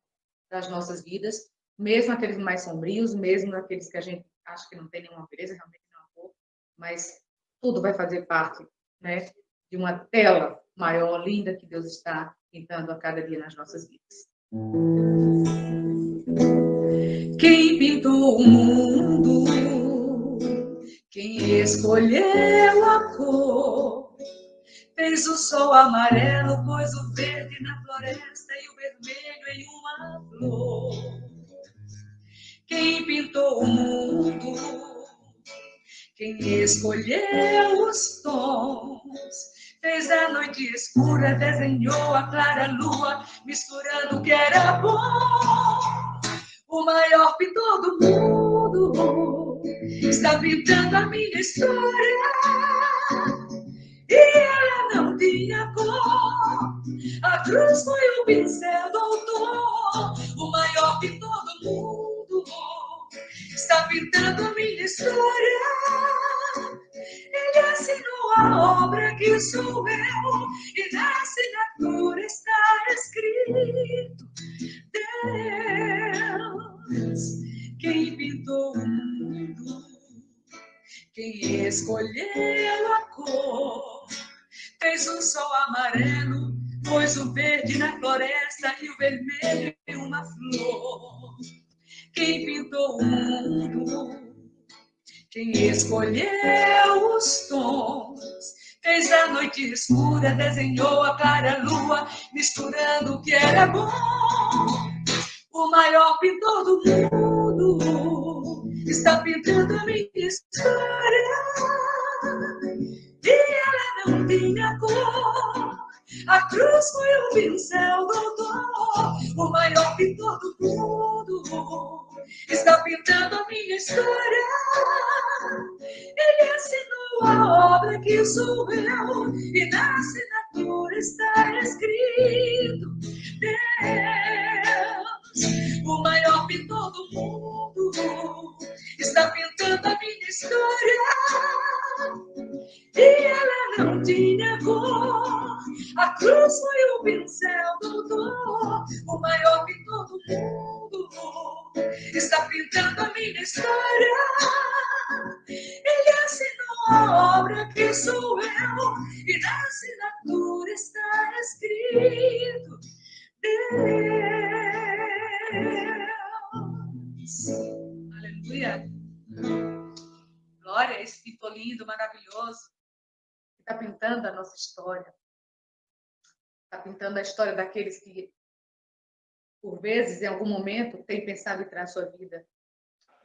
das nossas vidas, mesmo aqueles mais sombrios, mesmo aqueles que a gente acha que não tem nenhuma beleza, realmente não é cor, mas tudo vai fazer parte, né, de uma tela maior, linda, que Deus está pintando a cada dia nas nossas vidas. Quem pintou o mundo, quem escolheu a cor, fez o sol amarelo, pôs o verde na floresta e o vermelho em uma flor. Quem pintou o mundo, quem escolheu os tons, fez a noite escura, desenhou a clara lua, misturando o que era bom. O maior pintor do mundo está pintando a minha história. E ela não tinha cor, a cruz foi o pincel do autor. O maior pintor do mundo está pintando a minha história. Ele assinou a obra que sou eu, e na assinatura está escrito: Deus, quem pintou o mundo, quem escolheu a cor, fez o sol amarelo, pôs o verde na floresta e o vermelho em uma flor. Quem pintou o mundo, quem escolheu os tons, fez a noite escura, desenhou a clara lua, misturando o que era bom. O maior pintor do mundo está pintando a minha história. E ela não tinha cor, a cruz foi o pincel do autor. O maior pintor do mundo está pintando a minha história. Ele assinou a obra que sou eu, e na assinatura está escrito: Deus, o maior pintor do mundo está pintando a minha história. E ela não tinha cor, a cruz foi o pincel do autor. O maior pintor do mundo está pintando a minha história. Ele assinou a obra que sou eu, e na assinatura está escrito: Deus. Aleluia. Glória a esse pintor lindo, maravilhoso, que está pintando a nossa história. Está pintando a história daqueles que, por vezes, em algum momento, têm pensado em tirar a sua vida.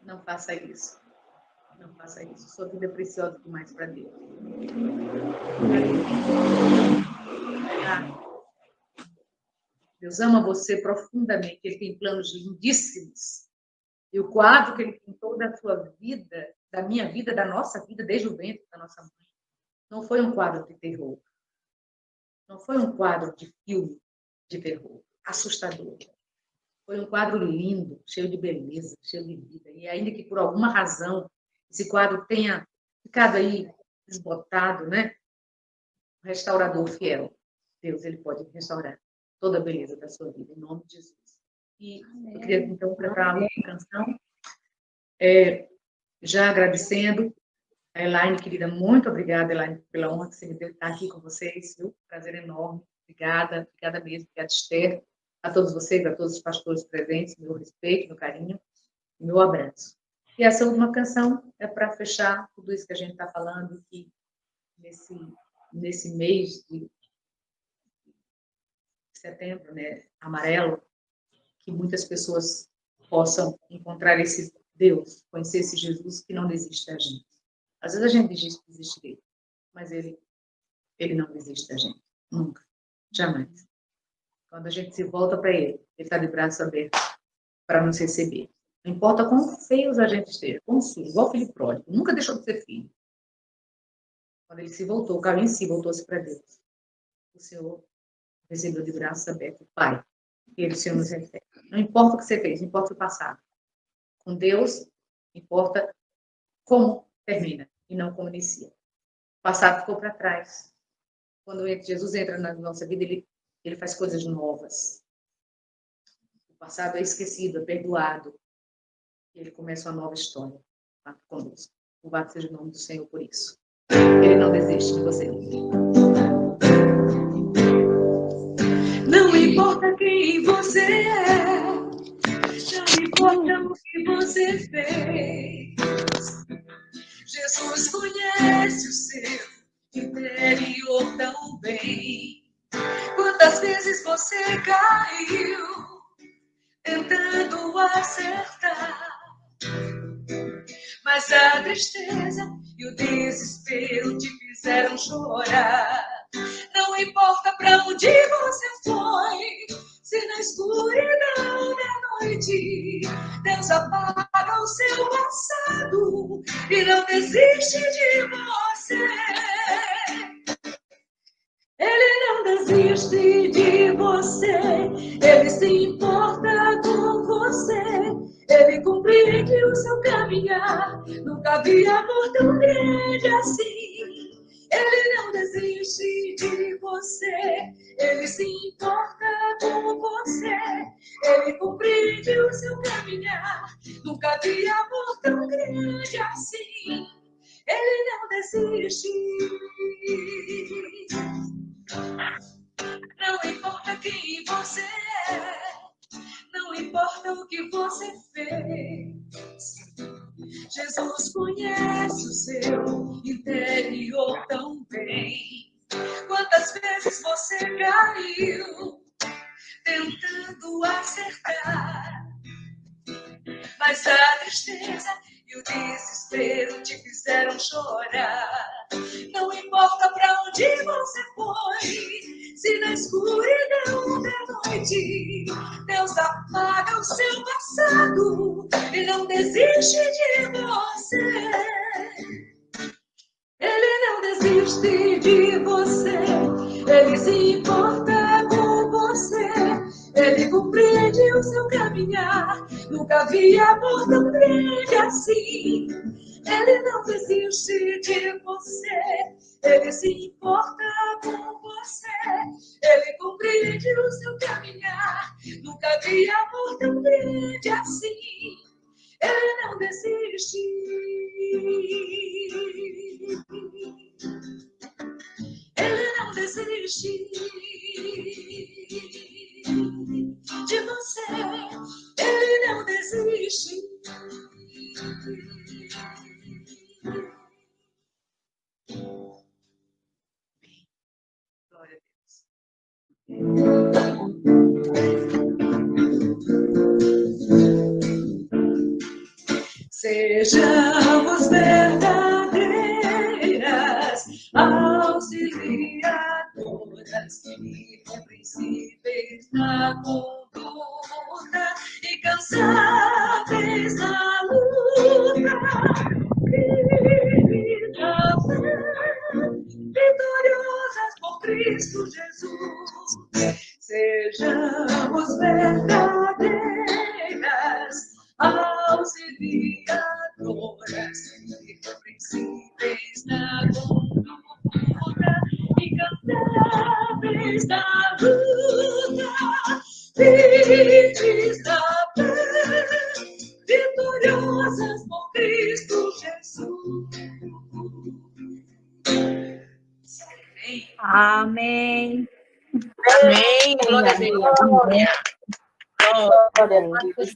Não faça isso. Não faça isso. Sua vida é preciosa demais para Deus. Deus ama você profundamente. Ele tem planos lindíssimos. E o quadro que ele pintou da sua vida, da minha vida, da nossa vida, desde o ventre da nossa mãe, não foi um quadro de terror. Não foi um quadro de filme de terror, assustador. Foi um quadro lindo, cheio de beleza, cheio de vida. E ainda que por alguma razão esse quadro tenha ficado aí desbotado, né? O restaurador fiel, Deus, ele pode restaurar toda a beleza da sua vida, em nome de Jesus. E eu queria, então, preparar uma canção, já agradecendo a Elaine, querida, muito obrigada, Elaine, pela honra que você me deu de estar aqui com vocês, viu? Prazer enorme. Obrigada, obrigada mesmo, obrigada, Esther, a todos vocês, a todos os pastores presentes, meu respeito, meu carinho, meu abraço. E essa última canção é para fechar tudo isso que a gente está falando, que nesse mês de setembro, né, amarelo, que muitas pessoas possam encontrar esse Deus, conhecer esse Jesus que não desiste da gente. Às vezes a gente desiste dele, mas ele não desiste da gente. Nunca. Jamais. Quando a gente se volta para ele está de braços abertos para nos receber. Não importa quão feios a gente esteja, quão sujo, igual filho pródigo, nunca deixou de ser filho. Quando ele se voltou, o caminho em si voltou-se para Deus. O Senhor recebeu de braços abertos, Pai, e ele, o Senhor, nos recebe. Não importa o que você fez, não importa o passado. Com Deus, importa como termina e não como inicia. O passado ficou para trás. Quando Jesus entra na nossa vida, ele faz coisas novas. O passado é esquecido, é perdoado. E ele começa uma nova história conosco. Louvado seja o nome do Senhor por isso. Ele não desiste de você. Não importa quem você é, não importa o que você fez. Jesus conhece o seu interior tão bem. Quantas vezes você caiu, tentando acertar. Mas a tristeza e o desespero te fizeram chorar. Não importa pra onde você foi, se na escuridão da noite Deus apaga o seu passado e não desiste de você. Ele não desiste de você, ele se importa com você, ele compreende o seu caminhar. Nunca vi amor tão grande assim. Ele não desiste de você, ele se importa com você, ele compreende o seu caminhar. Nunca vi amor tão grande assim. Ele não desiste. Não importa quem você é, não importa o que você fez. Jesus conhece o seu interior tão bem. Quantas vezes você caiu tentando acertar, mas a tristeza e o desespero te fizeram chorar. Não importa pra onde você foi, se na escuridão da noite Deus apaga o seu passado e não desiste de você. Ele não desiste de você, ele se importa com você, ele compreende o seu caminhar. Nunca vi amor tão grande assim. Ele não desiste de você, ele se importa com você, ele compreende o seu caminhar. Nunca vi amor tão grande assim. Ele não desiste. Ele não desiste de você. Ele não desiste. Glória a Deus. Sejamos verdadeiras, auxiliadoras, irrepreensíveis na conduta e cansáveis na luta. Vitoriosas por Cristo Jesus. Sejamos verdadeiras, auxiliadoras, irrepreensíveis na conduta e cantáveis na luta, livres da fé, vitoriosas por Cristo Jesus. Amém. Amém. Glória a Deus. Glória a Deus.